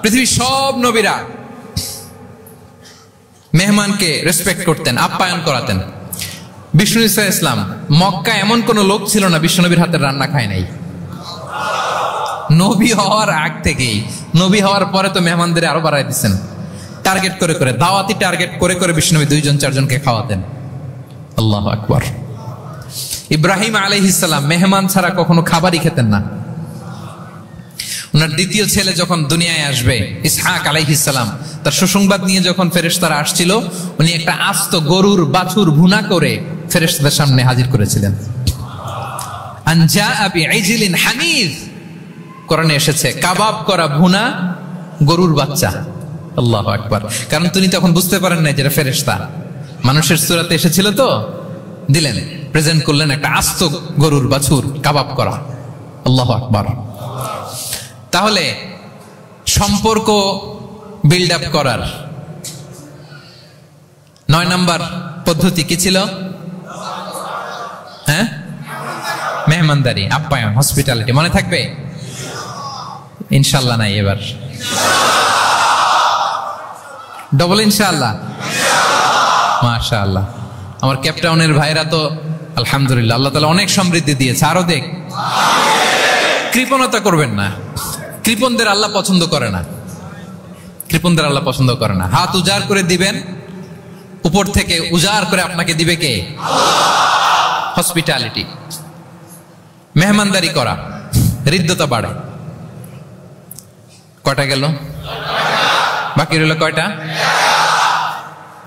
পৃথিবীর সব নবীরা মেহমানকে রেসপেক্ট করতেন, আপ্যায়ন করাতেন। বিষ্ণু ঈসা ইসলাম, মক্কা এমন কোন লোক ছিল না বিশ্বনবীর হাতের রান্না খায় নাই। নবী হওয়ার আগ থেকেই, নবী হওয়ার পরে তো মেহমানদের আরো বাড়াই দিচ্ছেন। টার্গেট করে করে, দাওয়াতি টার্গেট করে করে বিষ্ণুনবী 2-4 জনকে খাওয়াতেন। আল্লাহু আকবার। ইব্রাহিম আলাইহিস সালাম মেহমান ছাড়া কখনো খাবারই খেতেন না। ওনার দ্বিতীয় ছেলে যখন দুনিয়ায় আসবে, ইসহাক আলাইহিস সালাম, তার সুসংবাদ নিয়ে যখন ফেরেশতারা আসছিল, উনি একটা আস্ত গরুর বাছুর ভুনা করে ফেরেশতাদের সামনে হাজির করেছিলেন। আনজা বিইজলিন হানিজ, কোরআনে এসেছে কাবাব করা ভুনা গরুর বাচ্চা। আল্লাহু আকবার। কারণ তিনি তখন বুঝতে পারেন না যেটা ফেরেশতা, মানুষের সূরাতে এসেছিল তো, দিলেন, প্রেজেন্ট করলেন একটা আস্ত গরুর বাছুর কাবাব করা। আল্লাহু আকবার। তাহলে সম্পর্ক বিল্ড আপ করার 9 নম্বর পদ্ধতি কি ছিল? হ্যাঁ, মেহমানদারি, আপ্যায়ন, হসপিটালিটি। মনে থাকবে? ইনশাআল্লাহ নাই এবার, ডবল ইনশাআল্লাহ। মাশাআল্লাহ। আমার ক্যাপটাউনের ভাইরা তো আলহামদুলিল্লাহ, আল্লাহ তাআলা অনেক সমৃদ্ধি দিয়েছে, আরো দেখ। কৃপণতা করবেন না, কৃপণদের আল্লাহ পছন্দ করে না, কৃপণদের আল্লাহ পছন্দ করে না। হাত উজাড় করে দিবেন, উপর থেকে উজাড় করে আপনাকে দিবে কে? হসপিটালিটি, মেহমানদারি করা, হৃদ্যতা বাড়ে। কয়টা গেল? বাকি রইল কয়টা?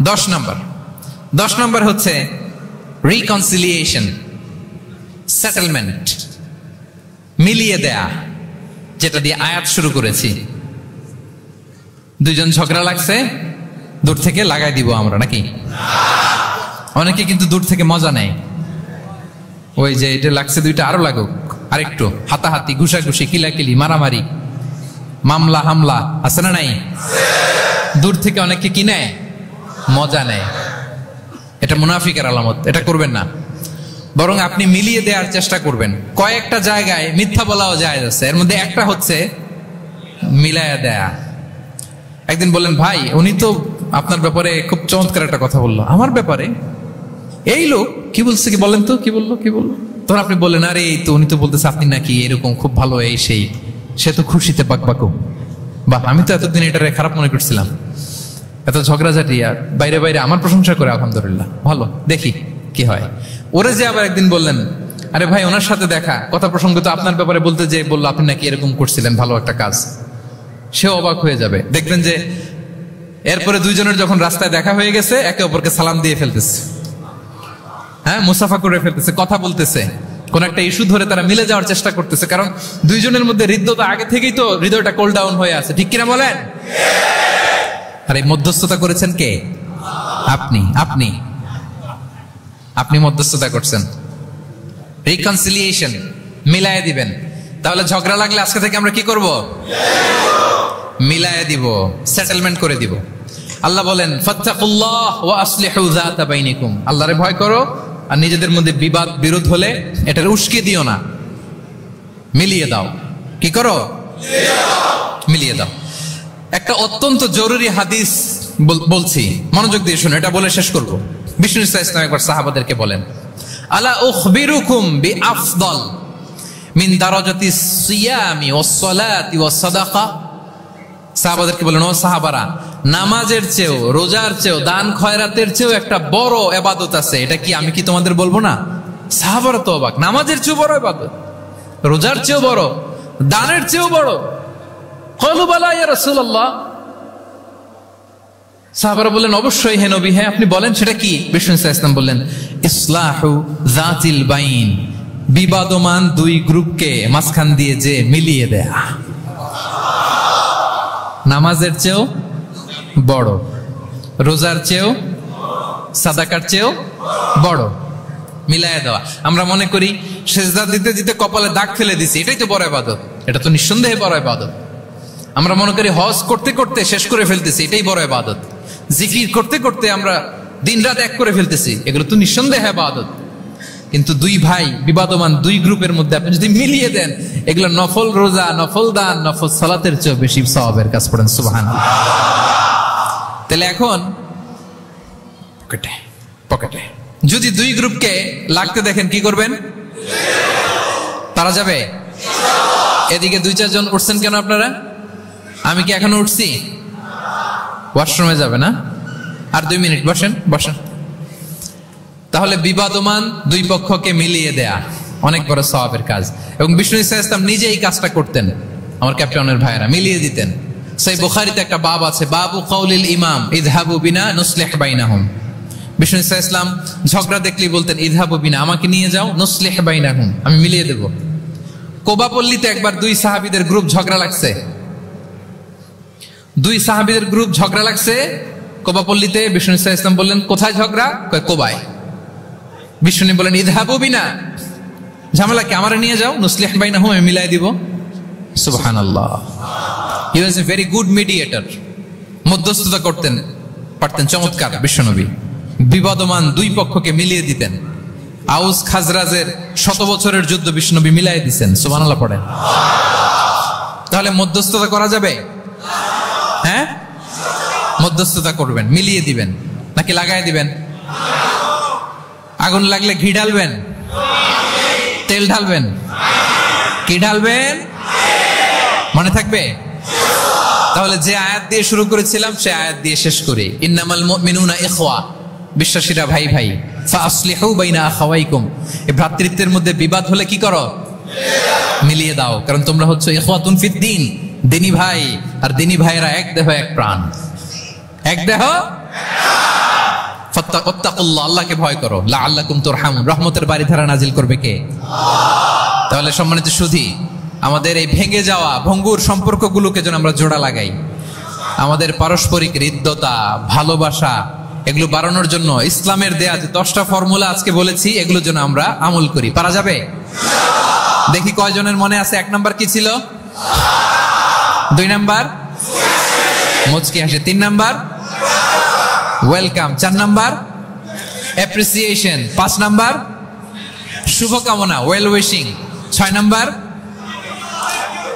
10 নম্বর। 10 নম্বর হচ্ছে রিকনসিলিয়েশন, সেটেলমেন্ট, মিলিয়ে দেয়া, যেটা দিয়ে আয়াত শুরু করেছি। 2 জন ঝগড়া লাগছে, দূর থেকে লাগাই দিব আমরা, নাকি? অনেকে কিন্তু দূর থেকে মজা নেয়, ওই যে এটা লাগছে 2টা আরো লাগুক, আরেকটু হাতাহাতি, ঘুষাঘুষি, কিলাকিলি, মারামারি, মামলা হামলা, আছে না নাই? দূর থেকে অনেকে কি নেয়? মজা নেয়। এটা মুনাফিকের আলামত, এটা করবেন না। বরং আপনি মিলিয়ে দেওয়ার চেষ্টা করবেন। কয়েকটা জায়গায় মিথ্যা বলাও যায় আছে, এর মধ্যে একটা হচ্ছে মিলায়া দেয়া। একদিন বললেন, ভাই উনি তো আপনার ব্যাপারে খুব চমৎকার একটা কথা বললো। আমার ব্যাপারে? এই লোক কি বলছে, কি বলেন তো, কি বললো? তখন আপনি বললেন, আরে এই তো উনি তো বলতেছে আপনি নাকি এরকম খুব ভালো, এই সেই। সে তো খুশিতে বাকবাকু। বাহ, আমি তো এতদিন এটা খারাপ মনে করছিলাম। এত ঝগড়াঝাটি, আর বাইরে বাইরে আমার প্রশংসা করে, আলহামদুলিল্লাহ ভালো, দেখি কি হয়। ওরে যে আবার একদিন বললেন, আরে ভাই ওনার সাথে দেখা, কথা প্রসঙ্গ তো আপনার ব্যাপারে বলতে যে বললো আপনি নাকি এরকম করছিলেন, ভালো একটা কাজ। সে অবাক হয়ে যাবে, দেখবেন যে এরপরে 2 জনের যখন রাস্তায় দেখা হয়ে গেছে, একে অপরকে সালাম দিয়ে ফেলতেছে, হ্যাঁ, মুসাফা করে ফেলতেছে, কথা বলতেছে, কোন একটা ইস্যু ধরে তারা মিলে যাওয়ার চেষ্টা করতেছে। কারণ 2 জনের মধ্যে হৃদ্যতা আগে থেকেই তো, হৃদয়টা কোল ডাউন হয়ে আছে, ঠিক কিনা বলেন? আর এই মধ্যস্থতা করেছেন কে? আপনি। আপনি আপনি মধ্যস্থতা করছেন। রিকনসিলিয়েশন, মিলায়ে দিবেন। তাহলে ঝগড়া লাগলে আজকে থেকে আমরা কি করব? মিলায়ে দিব, সেটেলমেন্ট করে দিব। আল্লাহ বলেন, ফাত্তাকুল্লাহ ওয়া আসলিহু যাতা বাইনিকুম, আল্লাহরে ভয় করো, আর নিজেদের মধ্যে বিবাদ বিরোধ হলে এটার উস্কে দিও না, মিলিয়ে দাও। কি করো? মিলিয়ে দাও। একটা অত্যন্ত জরুরি হাদিস বলছি, মনোযোগ দিয়ে শুনুন, এটা বলে শেষ করব। বিষ্ণু ইসলাম একবার সাহাবাদেরকে বলেন, আলা উখবিরুকুম বিআফদাল মিন দারাজাতিস সিয়ামি ওয়াস সালাতি ওয়াস সাদাকা। সাহাবাদেরকে বলেন, ও সাহাবারা, নামাজের চেয়েও, রোজার চেয়েও, দান খয়রাতের চেয়েও একটা বড় ইবাদত আছে, এটা কি আমি কি তোমাদের বলবো না? সাহাবারা তো অবাক, নামাজের চেয়েও বড় ইবাদত, রোজার চেয়েও বড়, দানের চেয়েও বড়। ক্বালু বালা ইয়া রাসূলুল্লাহ। সাহাবারা বললেন, অবশ্যই হে নবী, হ্যাঁ আপনি বলেন সেটা কি? বিষ্ণু ইসলাম বললেন, ইসলাহু যাতিল বাইন, বিবাদমান দুই গ্রুপকে মাঝখান দিয়ে যে মিলিয়ে দেয়া। নামাজের চেয়েও বড়, রোজার চেয়েও, সাদাকার চেয়েও বড়, মিলাইয়া দেওয়া। আমরা মনে করি সেজদা দিতে দিতে কপালে দাগ ফেলে দিছি, এটাই তো বড় ইবাদত। এটা তো নিঃসন্দেহে বড় ইবাদত। আমরা মনে করি হজ করতে করতে শেষ করে ফেলতেছি, এটাই বড় ইবাদত। জিকির করতে করতে আমরা দিনরাত এক করে ফেলতেছি, এগুলো তো নিঃসন্দেহে ইবাদত। কিন্তু দুই ভাই, বিবাদমান দুই গ্রুপের মধ্যে আপনি যদি মিলিয়ে দেন, এগুলো নফল রোজা, নফল দান, নফল সালাতের চেয়ে বেশি সওয়াবের কাজ। পড়েন সুবহানাল্লাহ। তাহলে এখন পকেটে যদি দুই গ্রুপকে লাগতে দেখেন, কি করবেন? তারা যাবে। এদিকে 2-4 জন উঠছেন কেন আপনারা? আমি কি এখনো উঠছি? ওয়াশরুমে যাবে না? আর 2 মিনিট বসেন। তাহলে বিবাদমান দুই পক্ষকে মিলিয়ে দেয়া অনেক বড় সওয়াবের কাজ। এবং বিষ্ণু ইসলাম নিজে এই কাজটা করতেন। আমার ক্যাপ্টেনের ভাইয়েরা মিলিয়ে দিতেন। সেই বুখারীতে একটা বাব আছে, বাবু কাউলিল ইমাম ইযহাবু বিনা নুসলিহ বাইনাহুম। বিষ্ণু ইসলাম ঝগড়া দেখলেই বলতেন, ইযহাবু বিনা, আমাকে নিয়ে যাও, নুসলিহ বাইনাহুম, আমি মিলিয়ে দেব। কোবাপল্লীতে একবার দুই সাহাবীদের গ্রুপ ঝগড়া লাগছে। কোবাপল্লীতে বিষ্ণু ইসলাম বললেন, কোথায় ঝগড়া? কোবায়। বিষ্ণু বলেন, ইযহাবু বিনা, ঝামেলা কি, আমারে নিয়ে যাও, নুসলিহ বাইনাহুম, আমি মিলাই দিব। সুবহানাল্লাহ। হি ওয়াজ এ ভেরি গুড মিডিয়েটর। মধ্যস্থতা করতেন পারতেন, চমৎকার বিশ্বনবী। বিবাদমান দুই পক্ষকে মিলিয়ে দিতেন। আউস খাজরাজের 100 বছরের যুদ্ধ বিশ্বনবী মিলাই দিতেন। সুবহানাল্লাহ পড়েন। তাহলে মধ্যস্থতা করা যাবে? হ্যাঁ, মধ্যস্থতা করবেন, মিলিয়ে দিবেন, নাকি লাগাই দিবেন? আগুন লাগলে ঘি ঢালবেন, তেল ঢালবেন, কি ঢালবেন? মনে থাকবে? তাহলে যে আয়াত দিয়ে শুরু করেছিলাম সে আয়াত দিয়ে শেষ করি। ইন্নামাল মুমিনুনা ইখওয়া, বিশ্বাসীরা ভাই ভাই। ফাসলিহু বাইনা আখাওয়াইকুম, এই ভ্রাতৃত্বের মধ্যে বিবাদ হলে কি করো? মিলিয়ে দাও, কারণ তোমরা হচ্ছে ইখওয়াতুন ফিদ্দিন, দিনী ভাই। আর দিনী ভাইরা এক দেহ এক প্রাণ, এক দেহ। ফাত্তাকুল্লাহ, আল্লাহকে ভয় করো। লাআল্লাকুম তুরহামুন, রহমতের বারিধারা নাজিল করবে কে? তাহলে সম্মানিত সুধী, আমাদের এই ভেঙে যাওয়া ভঙ্গুর সম্পর্কগুলোকে যেন আমরা জোড়া লাগাই। আমাদের পারস্পরিক হৃদ্যতা, ভালোবাসা, এগুলো বাড়ানোর জন্য ইসলামের দেয়া যে 10টা ফর্মুলা আজকে বলেছি, এগুলোর জন্য আমরা আমল করি। পারা যাবে? দেখি কয়জনের মনে আছে। 1 নাম্বার কি ছিল? 2 নাম্বার মুচকি হাসি, 3 number welcome, 4 number appreciation, 5 number শুভকামনা, ওয়েল উইশিং, 6 নাম্বার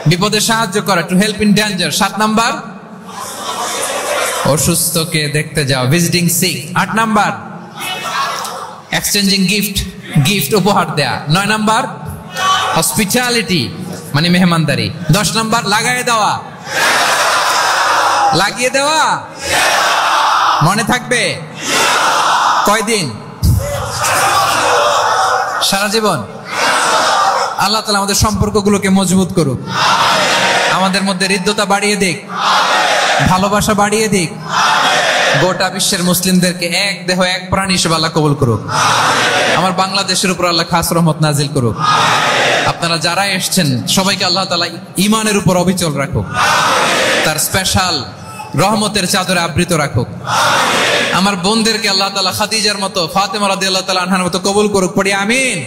বিপদে সাহায্য করা, to help in danger, 7 number অসুস্থকে দেখতে যাও, visiting sick, 8 number exchanging gift উপহার দেয়া, 9 নাম্বার হসপিটালিটি মানে মেহমানদারি, 10 নাম্বার লাগিয়ে দেওয়া। মনে থাকবে? কয়দিন? সারা জীবন। আল্লাহ তাআলা আমাদের সম্পর্কগুলোকে মজবুত করুক, আমাদের মধ্যে হৃদ্যতা বাড়িয়ে দিক, ভালোবাসা বাড়িয়ে দিক, গোটা বিশ্বের মুসলিমদেরকে এক দেহ এক প্রাণ হিসেবে আল্লাহ কবুল করুক। আমার বাংলাদেশের উপর আল্লাহ খাস রহমত নাজিল করুক। আপনারা যারা এসেছেন সবাইকে আল্লাহ তাআলা ঈমানের উপর অবিচল রাখুক, তার স্পেশাল রহমতের চাদরে আবৃত রাখুক। আমার বোনদেরকে আল্লাহ তাআলা খাদিজার মতো, ফাতেমা রাদিয়াল্লাহু তাআলা আনহার মতো কবুল করুক। পড়ি আমিন।